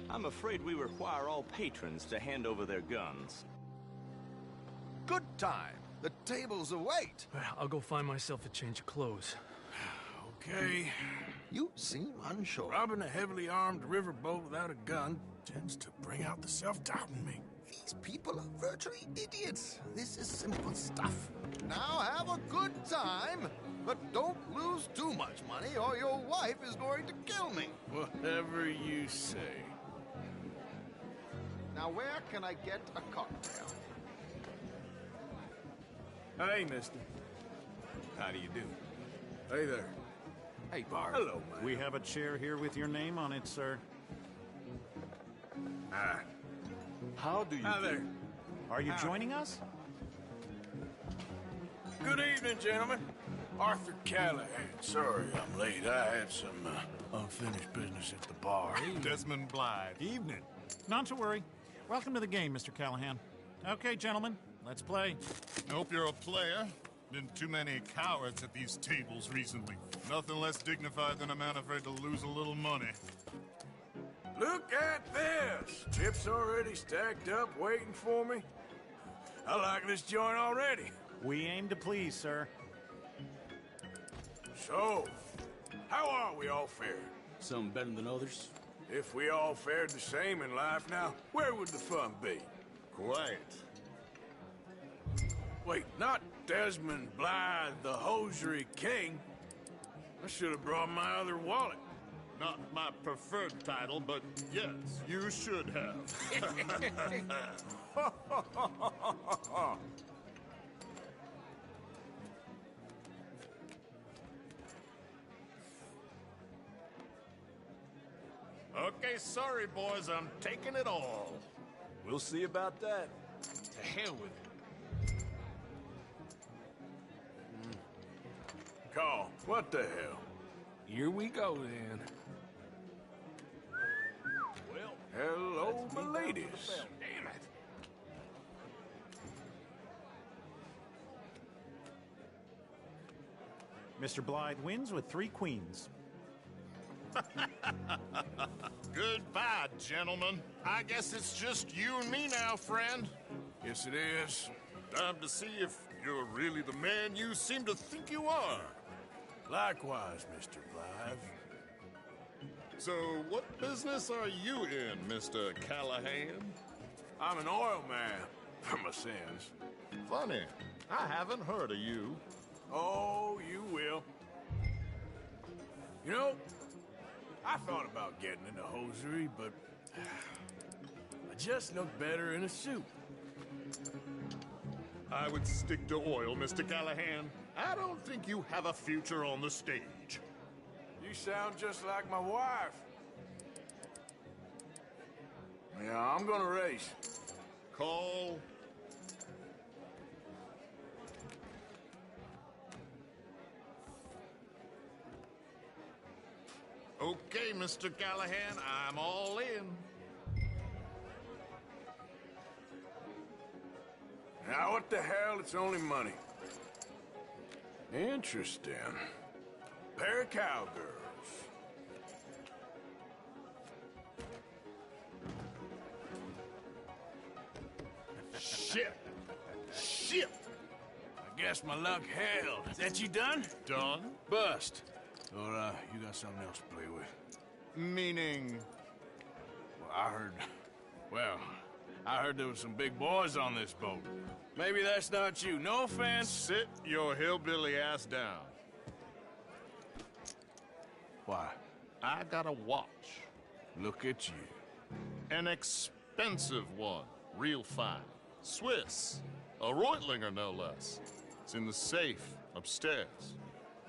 I'm afraid we require all patrons to hand over their guns. Good time. The tables await. I'll go find myself a change of clothes. Okay. You seem unsure. Robbing a heavily armed riverboat without a gun tends to bring out the self-doubt in me. These people are virtually idiots. This is simple stuff. Now have a good time, but don't lose too much money or your wife is going to kill me. Whatever you say. Now where can I get a cocktail? Hey, mister. How do you do? Hey there. Hey, Bart. Hello, man. We have a chair here with your name on it, sir. How do you Hi there. Are you joining us? Good evening, gentlemen. Arthur Callahan. Sorry I'm late. I had some unfinished business at the bar. Desmond Blythe. Evening. Not to worry. Welcome to the game, Mr. Callahan. Okay, gentlemen, let's play. Hope you're a player. Been too many cowards at these tables recently. Nothing less dignified than a man afraid to lose a little money. Look at this! Chips already stacked up, waiting for me. I like this joint already. We aim to please, sir. So, how are we all faring? Some better than others. If we all fared the same in life now, where would the fun be? Quiet. Wait, not Desmond Blythe, the hosiery king. I should have brought my other wallet. Not my preferred title, but yes, you should have. Okay, sorry, boys. I'm taking it all. We'll see about that. To hell with it. Carl, what the hell? Here we go, then. Well, hello, my ladies. Damn it. Mr. Blythe wins with 3 queens. Goodbye, gentlemen. I guess it's just you and me now, friend. Yes, it is. Time to see if you're really the man you seem to think you are. Likewise, Mr. Blythe. So, what business are you in, Mr. Callahan? I'm an oil man, for my sins. Funny. I haven't heard of you. Oh, you will. You know, I thought about getting into hosiery, but I just look better in a suit. I would stick to oil, Mr. Callahan. I don't think you have a future on the stage. You sound just like my wife. Yeah, I'm gonna race. Call. Okay, Mr. Callahan, I'm all in. Now, what the hell? It's only money. Interesting. Pair of cowgirls. Shit! Shit! I guess my luck held. Is that you done? Done? Bust. Or, you got something else to play with? Meaning? Well, I heard there was some big boys on this boat. Maybe that's not you. No offense. Sit your hillbilly ass down. Why? I got a watch. Look at you. An expensive one. Real fine. Swiss. A Reutlinger, no less. It's in the safe upstairs.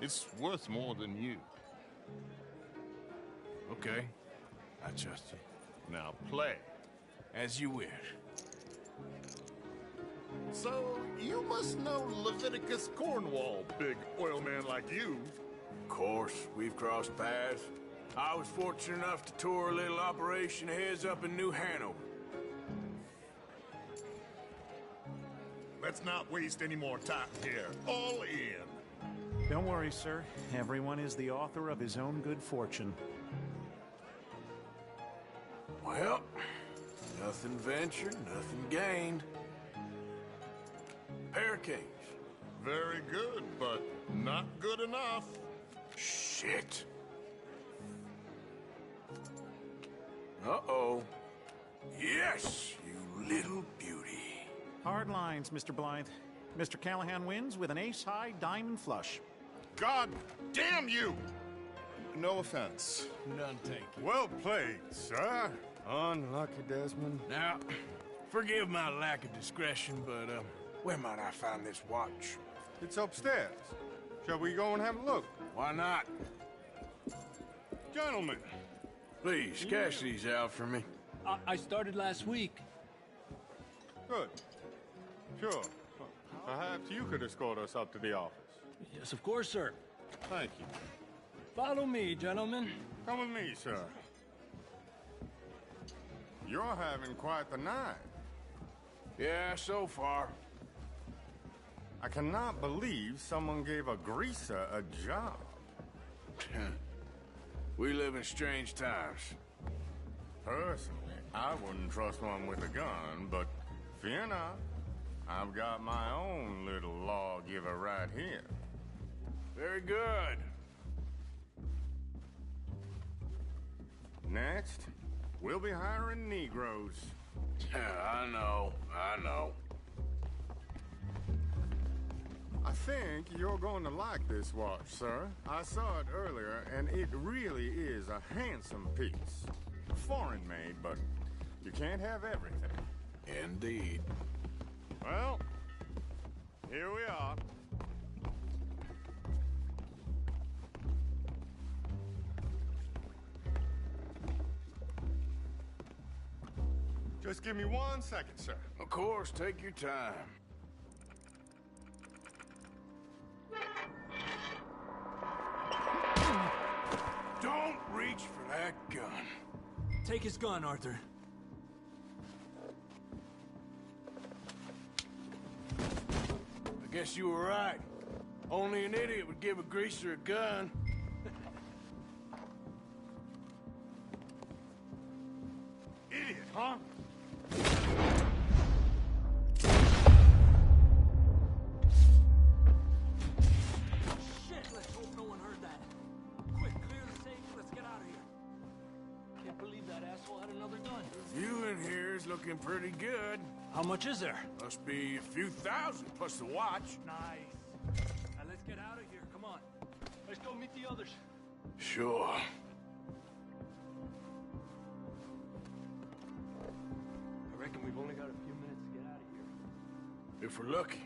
It's worth more than you. Okay. I trust you. Now play. As you wish. So, you must know Leviticus Cornwall, big oil man like you. Of course, we've crossed paths. I was fortunate enough to tour a little operation of his up in New Hanover. Let's not waste any more time here. All in. Don't worry, sir. Everyone is the author of his own good fortune. Well, nothing ventured, nothing gained. Pair of kings. Very good, but not good enough. Shit. Uh-oh. Yes, you little beauty. Hard lines, Mr. Blythe. Mr. Callahan wins with an ace-high diamond flush. God damn you! No offense. None taken. Well played, sir. Unlucky, Desmond. Now, forgive my lack of discretion, but, where might I find this watch? It's upstairs. Shall we go and have a look? Why not? Gentlemen. Please, cash these out for me. I started last week. Good. Sure. Perhaps you could escort us up to the office. Yes, of course, sir. Thank you. Follow me, gentlemen. Come with me, sir. You're having quite the night. Yeah, so far. I cannot believe someone gave a greaser a job. We live in strange times. Personally, I wouldn't trust one with a gun, but fear not. I've got my own little lawgiver right here. Very good. Next, we'll be hiring Negroes. I know. I think you're going to like this watch, sir. I saw it earlier, and it really is a handsome piece. Foreign made, but you can't have everything. Indeed. Well, here we are. Just give me 1 second, sir. Of course, take your time. Don't reach for that gun. Take his gun, Arthur. I guess you were right. Only an idiot would give a greaser a gun. Idiot, huh? Shit, let's hope no one heard that. Quick, clear the safe, let's get out of here. Can't believe that asshole had another gun. You in here is looking pretty good. How much is there? Must be a few thousand plus the watch. Nice. Now let's get out of here, come on. Let's go meet the others. Sure. I reckon we've only got a few minutes to get out of here. If we're lucky.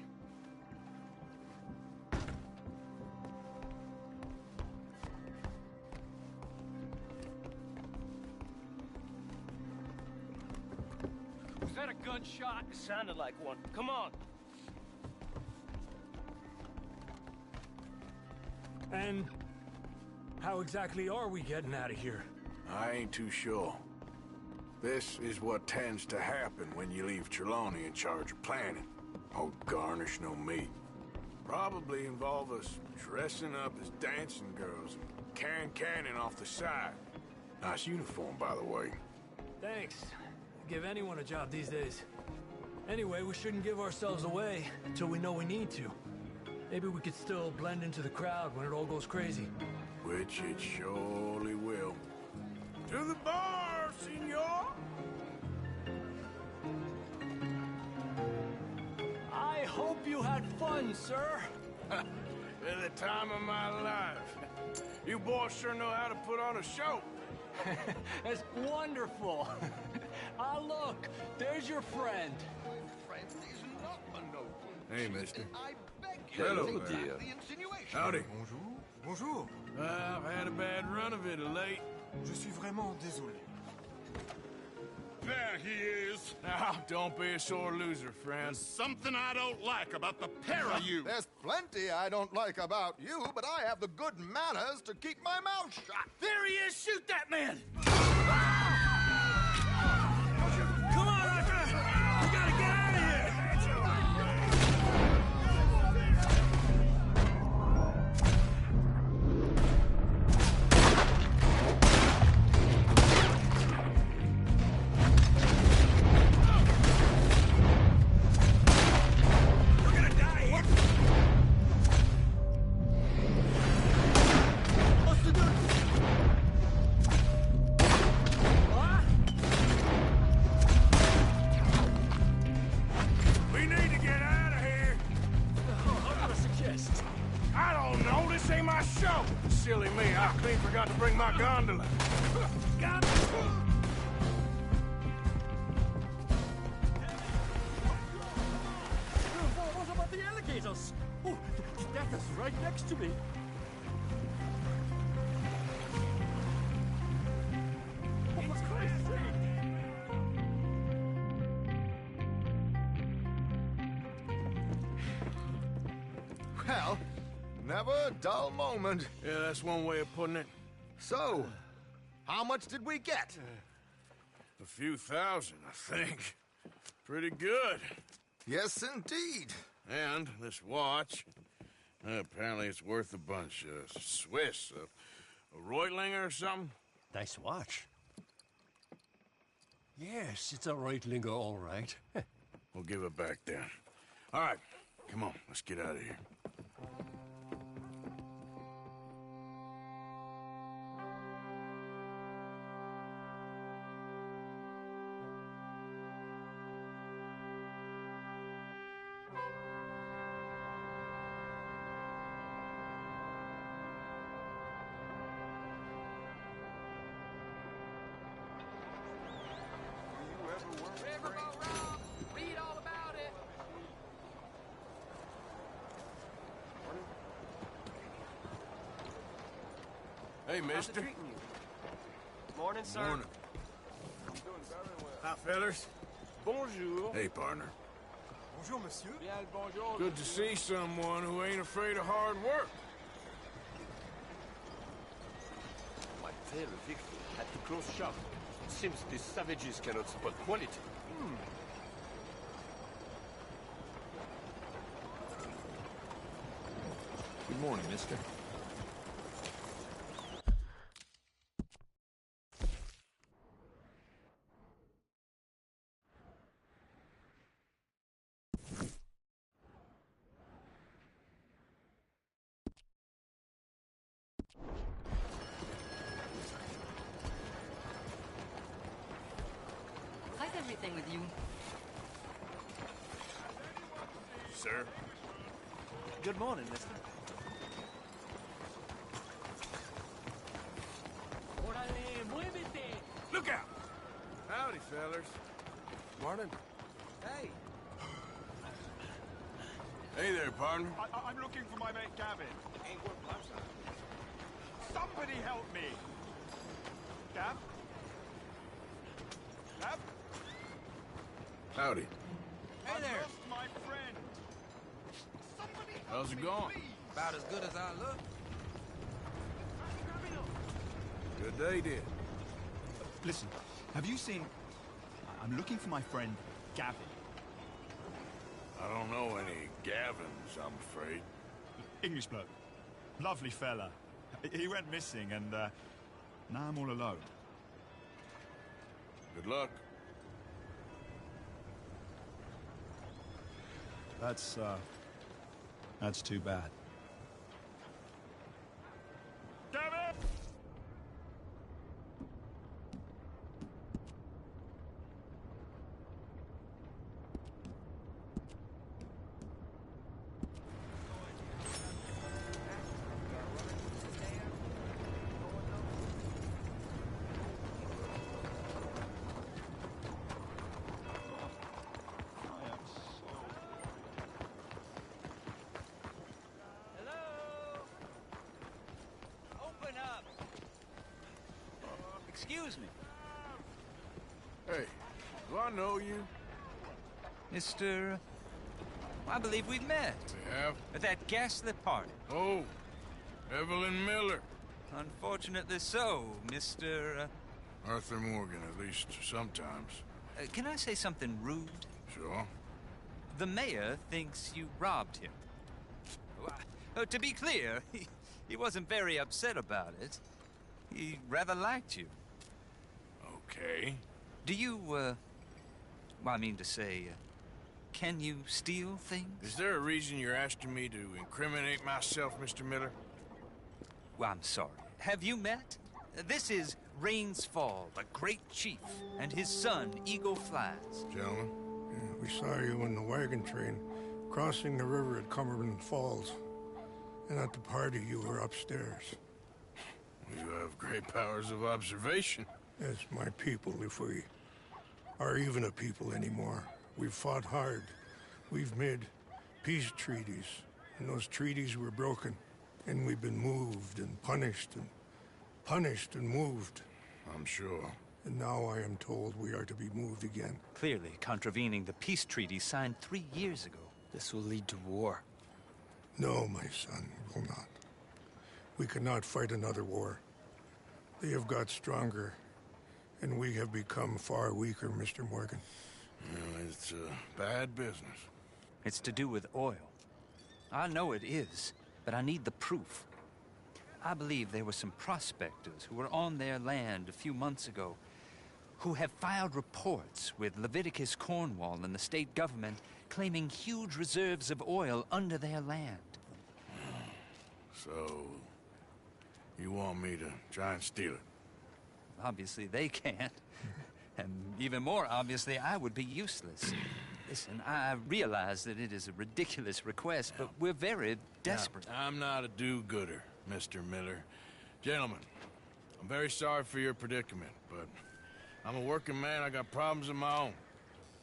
Was that a gunshot? It sounded like one. Come on. And how exactly are we getting out of here? I ain't too sure. This is what tends to happen when you leave Trelawney in charge of planning. Oh, garnish no meat. Probably involve us dressing up as dancing girls and canning off the side. Nice uniform, by the way. Thanks. Give anyone a job these days. Anyway, we shouldn't give ourselves away until we know we need to. Maybe we could still blend into the crowd when it all goes crazy. Which it surely will. To the bar, senor! I hope you had fun, sir. Been the time of my life. You boys sure know how to put on a show. That's wonderful. Ah, look, there's your friend. Friend is not a noble. Hey, mister. I beg Hello, you to dear. back the insinuation. Howdy. Bonjour. Bonjour. I've had a bad run of it of late. Je suis vraiment désolé. There he is. Now, don't be a sore loser, friend. Something I don't like about the pair of you. There's plenty I don't like about you, but I have the good manners to keep my mouth shut. There he is! Shoot that man! Come on, Arthur! We gotta get out of here! We're gonna die here! What's to do? What? We need to get out of here. What do you suggest? I don't know. This ain't my show. Silly me. I clean forgot to bring my gondola. What about the alligators? Oh, the deck is right next to me. Oh, for Christ's sake! Well, never a dull moment. Yeah, that's one way of putting it. So, how much did we get? A few thousand, I think. Pretty good. Yes, indeed. And this watch, apparently it's worth a bunch. Swiss, a Reutlinger or something? Nice watch. Yes, it's a Reutlinger, all right. We'll give it back then. All right, come on, let's get out of here. Riverboat Rob, read all about it. Hey, How's it mister. treating you? Morning, sir. Morning. Hi, fellas. Bonjour. Hey, partner. Bonjour, monsieur. Bien le bonjour. Good to see someone who ain't afraid of hard work. My fair victim had to close shop. Seems the savages cannot support quality. Good morning, mister. How's everything with you? Sir? Good morning, mister. Look out! Howdy, fellers. Morning. Hey. Hey there, partner. I'm looking for my mate Gavin. Somebody help me! Gav? Gav? Howdy. Hey there! Lost my friend! How's it going? About as good as I look. Good day, did. Listen, have you seen... I'm looking for my friend Gavin. I don't know any Gavins, I'm afraid. English bloke. Lovely fella. He went missing and now I'm all alone. Good luck. That's too bad. Gavin! Excuse me. Hey, do I know you? Mr. I believe we've met. We have? At that ghastly party. Oh, Evelyn Miller. Unfortunately so, Mr. Arthur Morgan, at least sometimes. Can I say something rude? Sure. The mayor thinks you robbed him. To be clear, he wasn't very upset about it. He rather liked you. Okay. Do you, well, I mean to say, can you steal things? Is there a reason you're asking me to incriminate myself, Mr. Miller? Well, I'm sorry. Have you met? This is Rains Fall, the great chief, and his son, Eagle Flies. Gentlemen? Yeah, we saw you in the wagon train crossing the river at Cumberland Falls. And at the party, you were upstairs. You have great powers of observation. As my people, if we are even a people anymore. We've fought hard. We've made peace treaties. And those treaties were broken. And we've been moved and punished and moved. I'm sure. And now I am told we are to be moved again. Clearly contravening the peace treaty signed 3 years ago. This will lead to war. No, my son, it will not. We cannot fight another war. They have got stronger, and we have become far weaker, Mr. Morgan. Well, it's a bad business. It's to do with oil. I know it is, but I need the proof. I believe there were some prospectors who were on their land a few months ago who have filed reports with Leviticus Cornwall and the state government claiming huge reserves of oil under their land. So, you want me to try and steal it? Obviously they can't. And even more obviously, I would be useless. Listen, I realize that it is a ridiculous request, but we're very desperate. Now, I'm not a do-gooder, Mr. Miller. Gentlemen, I'm very sorry for your predicament, but I'm a working man. I got problems of my own.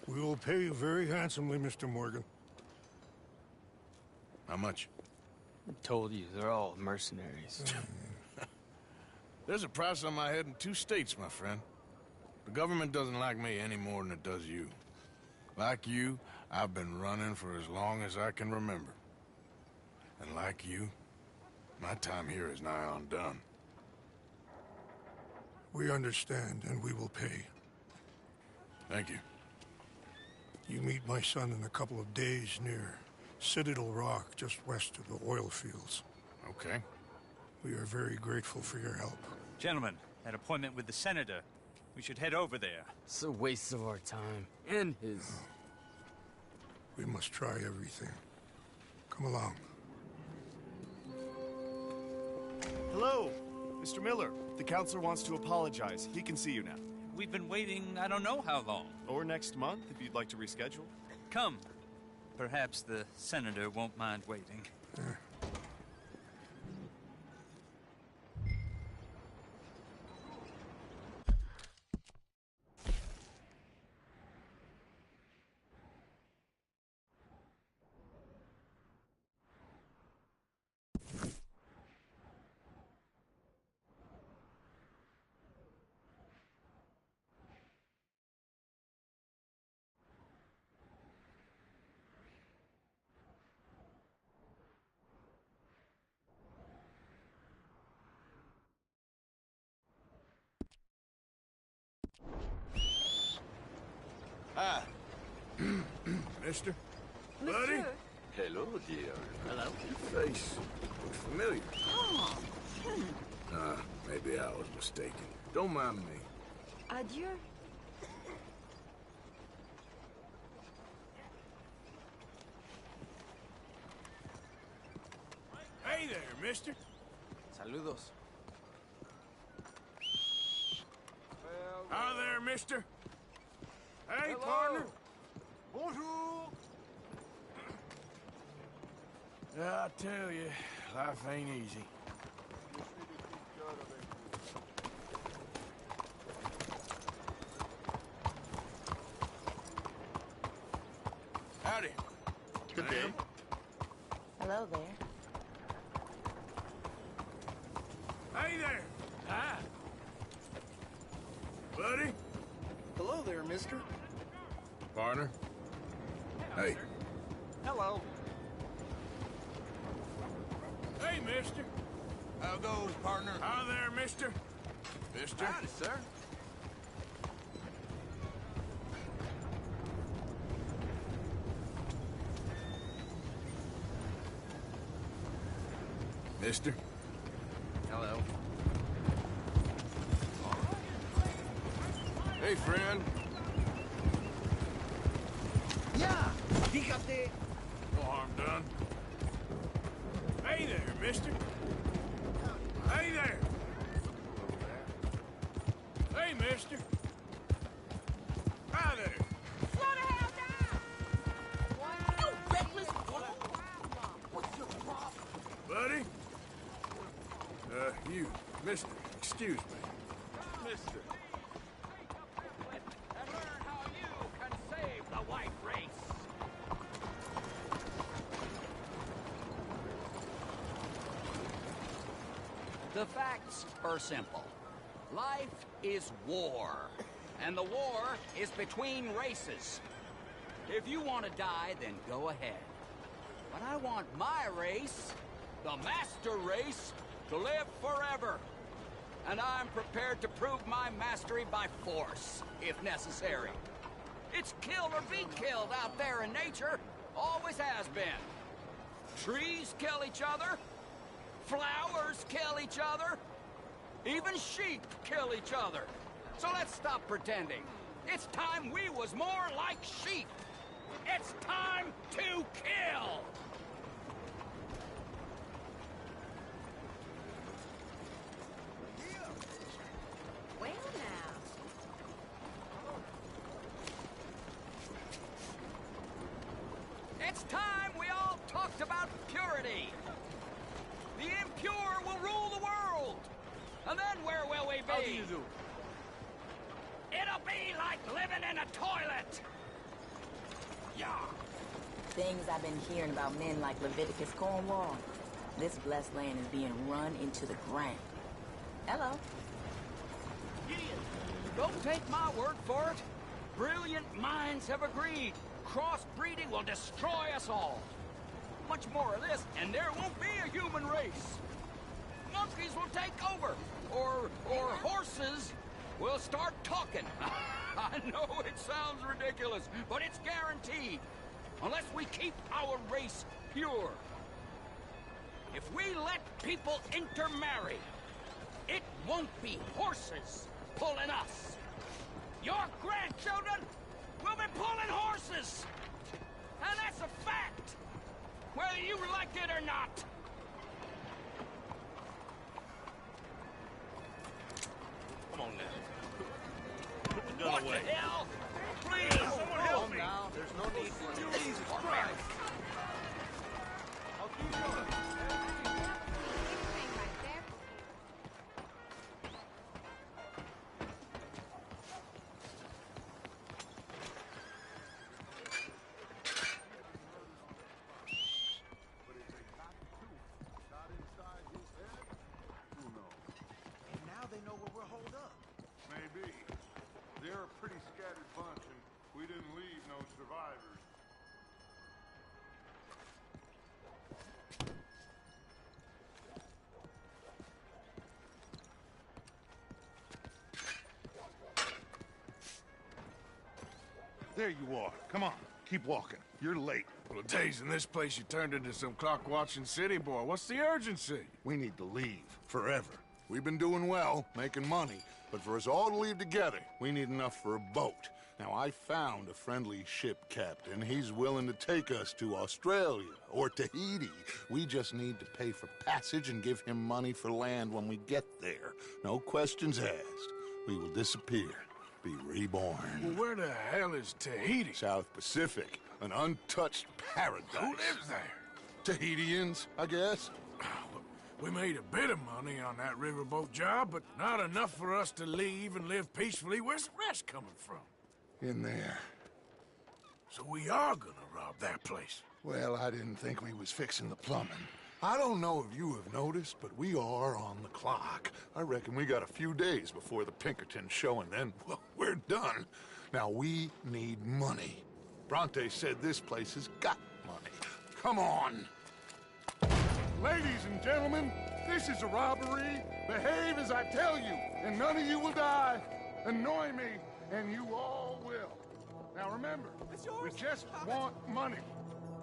We will pay you very handsomely, Mr. Morgan. How much? I told you, they're all mercenaries. There's a price on my head in 2 states, my friend. The government doesn't like me any more than it does you. Like you, I've been running for as long as I can remember. And like you, my time here is nigh on done. We understand, and we will pay. Thank you. You meet my son in a couple of days near Citadel Rock, just west of the oil fields. Okay. We are very grateful for your help. Gentlemen, that appointment with the senator. We should head over there. It's a waste of our time. And his. We must try everything. Come along. Hello, Mr. Miller. The counselor wants to apologize. He can see you now. We've been waiting I don't know how long. Or next month, if you'd like to reschedule. Come. Perhaps the senator won't mind waiting. Hi. Mister? Buddy? Hello, dear. Hello. Your face looks familiar. Oh. Maybe I was mistaken. Don't mind me. Adieu. Hey there, mister. Saludos. Hi there, mister. Hey, Hello. partner. Bonjour. I tell you, life ain't easy. Howdy. Good day. Hello there. Hey there. Hi. Buddy. Hello there, mister. Partner. Hey. Hello. Hey, mister. How goes, partner? Hi there, mister. Mister. Howdy, sir. Mister. Hello. Hey, friend. Yeah. Fíjate. No harm done. Hey there, mister. Hey there. Hey, mister. Hi there. Slow the hell down! You reckless fool! What's your problem? Buddy? You, mister, excuse me. Mister. And learn how you can save the white race. The facts are simple. Life is war, and the war is between races. If you want to die, then go ahead. But I want my race, the master race, to live forever. And I'm prepared to prove my mastery by force, if necessary. It's kill or be killed out there in nature. Always has been. Trees kill each other. Flowers kill each other. Even sheep kill each other. So let's stop pretending. It's time we was more like sheep. It's time to kill! Well now. It's time we all talked about purity. The impure will rule the world. And then where will we be? How do you do? It'll be like living in a toilet. Yeah. Things I've been hearing about men like Leviticus Cornwall. This blessed land is being run into the ground. Hello. Don't take my word for it. brilliant minds have agreed. Crossbreeding will destroy us all. Much more of this, and there won't be a human race. Monkeys will take over, or horses will start talking. I know it sounds ridiculous, but it's guaranteed. Unless we keep our race pure. If we let people intermarry, it won't be horses pulling us. Your grandchildren will be pulling horses. And that's a fact, whether you like it or not. Come on now. What the hell? Please, someone help me. Now, there's no need for you. Jesus Christ. I'll keep going. Maybe. They're a pretty scattered bunch, and we didn't leave no survivors. There you are. Come on, keep walking. You're late. Well, days in this place, you turned into some clock-watching city boy. What's the urgency? We need to leave. Forever. We've been doing well, making money, but for us all to leave together, we need enough for a boat. Now, I found a friendly ship captain. He's willing to take us to Australia or Tahiti. We just need to pay for passage and give him money for land when we get there. No questions asked. We will disappear, be reborn. Well, where the hell is Tahiti? South Pacific, an untouched paradise. Who lives there? Tahitians, I guess. We made a bit of money on that riverboat job, but not enough for us to leave and live peacefully. Where's the rest coming from? In there. So we are gonna rob that place. Well, I didn't think we was fixing the plumbing. I don't know if you have noticed, but we are on the clock. I reckon we got a few days before the Pinkertons show, and then, well, we're done. Now, we need money. Bronte said this place has got money. Come on! Ladies and gentlemen, this is a robbery. Behave as I tell you, and none of you will die. Annoy me, and you all will. Now remember, we just want money.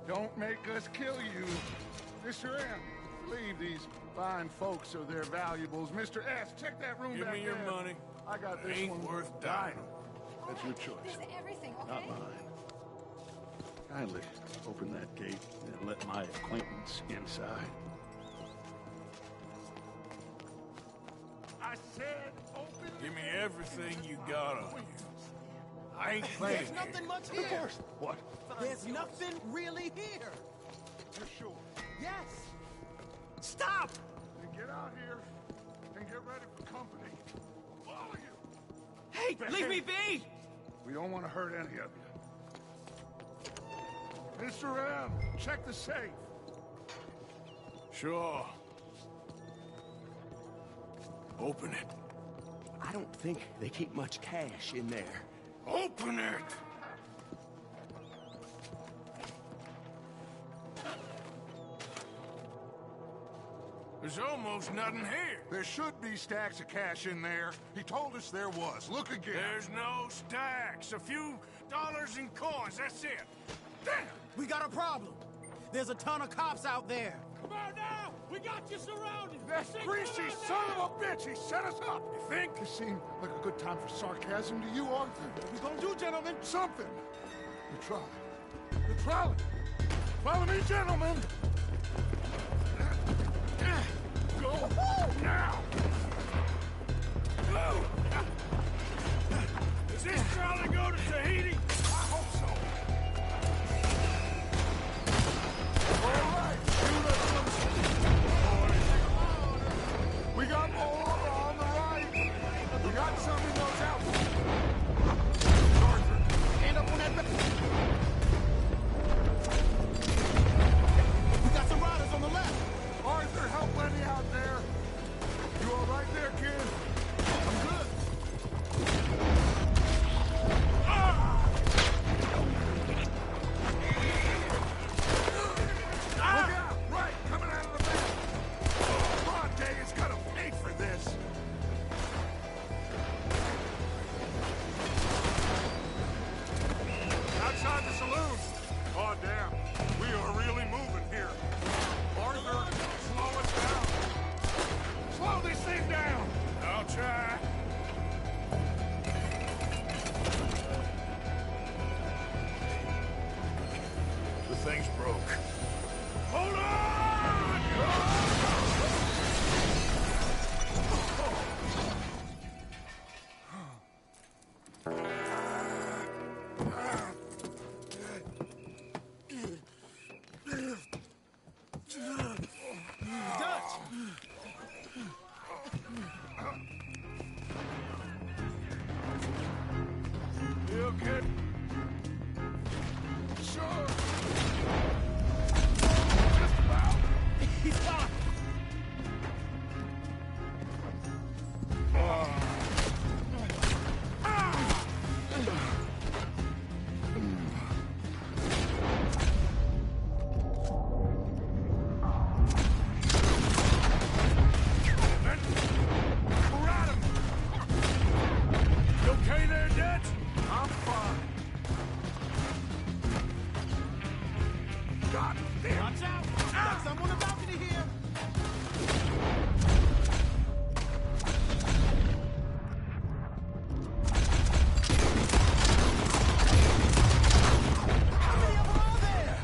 Don't make us kill you. Mr. M, leave these fine folks of their valuables. Mr. S, check that room Give back me your there. money. I got this Ain't one. worth dying. That's your choice. Is everything okay? Not mine. Kindly open that gate and let my acquaintance inside. I said open. Give me everything you got on you. I ain't playing. There's nothing much here. Of course. What? There's nothing really here. You're sure? Yes. Stop! Then get out here and get ready for company. All of you. Hey, leave me be! We don't want to hurt any of you. Mr. M, check the safe. Sure. Open it. I don't think they keep much cash in there. Open it! There's almost nothing here. There should be stacks of cash in there. He told us there was. Look again. There's no stacks. A few dollars in coins, that's it. Damn! We got a problem. There's a ton of cops out there. Come on now! We got you surrounded! That greasy son of a bitch! He set us up! You think? It seemed like a good time for sarcasm to you, Arthur. What we gonna do, gentlemen? Something. The trolley. The trolley! Follow me, gentlemen! Go now! Go! Does this trolley go to Tahiti? I hope so. All right, shoot us. We got more on the right. We got some in those houses. Arthur, stand up on that back. We got some riders on the left. Arthur, help Lenny out there. You all right there, kid? I'm good. Ah! Hold on! You okay? Sure. Just about. He's fine. You okay there, Dutch? I'm fine. God damn. Watch out! Got someone on the balcony here! How many of them are there?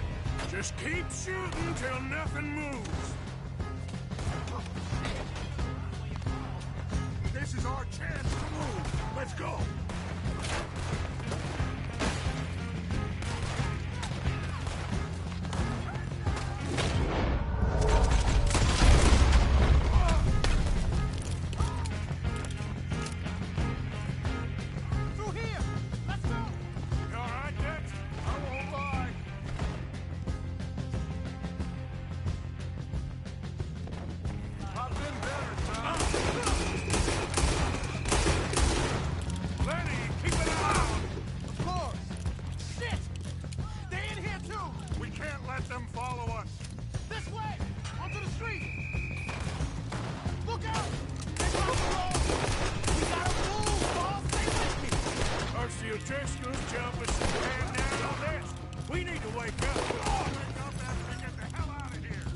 Just keep shooting till nothing moves. This is our chance to move. Let's go. Through here! Let's go! You all right, Dutch? I won't lie. I've been better, son. Lenny, keep it out! Of course! Shit! They're in here too! We can't let them follow us. This way! Onto the street! Look out! They're on the road! We gotta move, boss! Stay with me! Archie O'Driscoll's jumping some man down on this. We need to wake up. Wake up and get the hell out of here.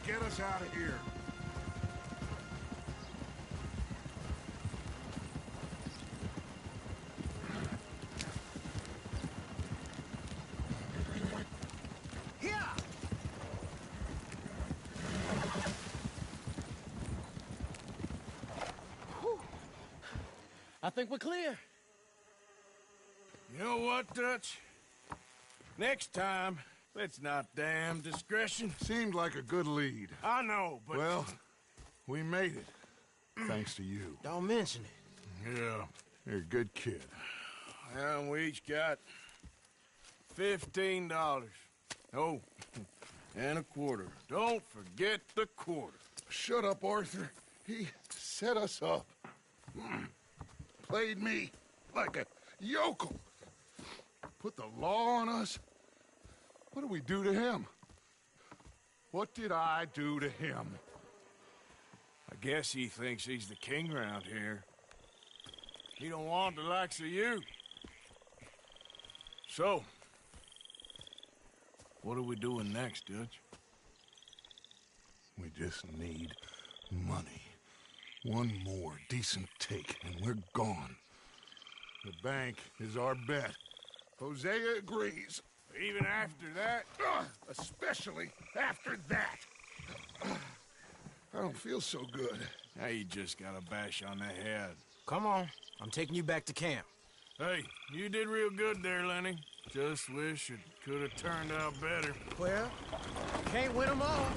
get us out of here. I think we're clear. You know what, Dutch? Next time, let's not damn discretion. Seemed like a good lead. I know, but... Well, we made it. Thanks to you. Don't mention it. Yeah, you're a good kid. And we each got $15. Oh, and a quarter. Don't forget the quarter. Shut up, Arthur. He set us up. Played me like a yokel. Put the law on us. What did we do to him? What did I do to him? I guess he thinks he's the king around here. He don't want the likes of you. So, what are we doing next, Dutch? We just need money. One more decent take, and we're gone. The bank is our bet. Hosea agrees. Even after that? Especially after that. I don't feel so good. Now you just got a bash on the head. Come on. I'm taking you back to camp. Hey, you did real good there, Lenny. Just wish it could have turned out better. Well, can't win them all.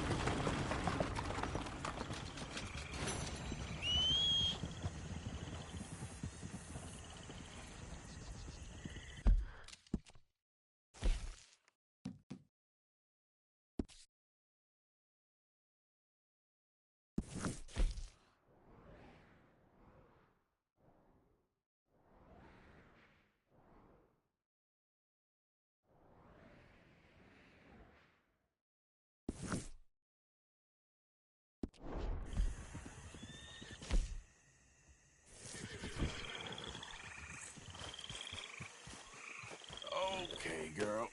Okay, girl.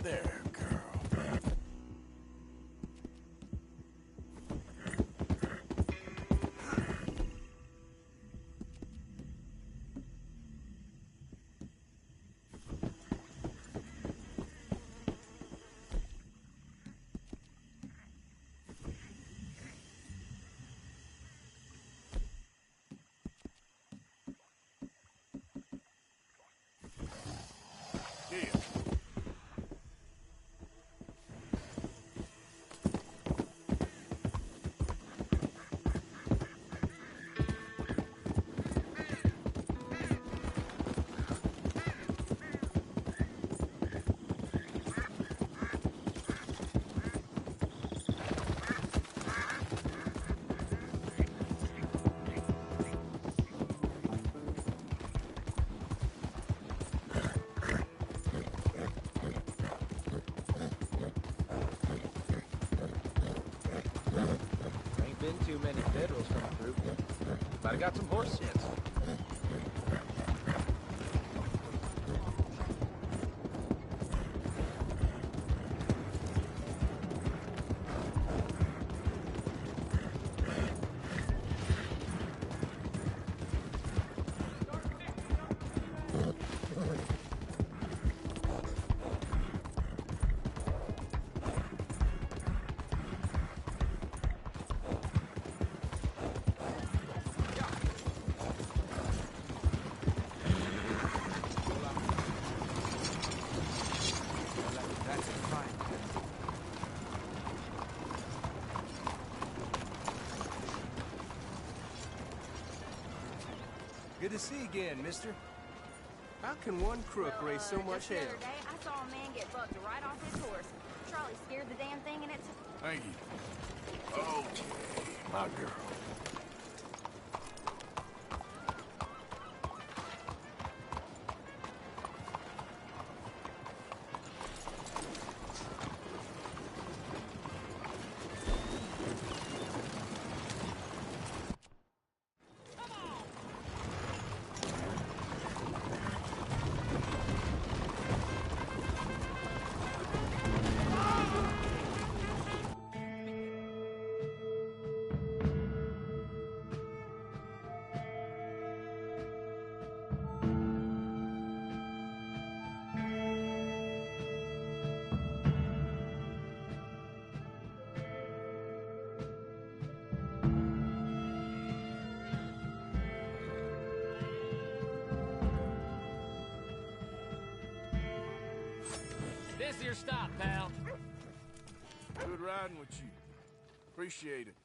There, girl. Here. Ain't been too many Federals come through, but I got some horse sense. Good to see you again, mister. How can one crook raise so much Just the hell? other day, I saw a man get bucked right off his horse. Charlie scared the damn thing, and it's... Thank you. Okay, my girl. This your stop, pal. Good riding with you. Appreciate it.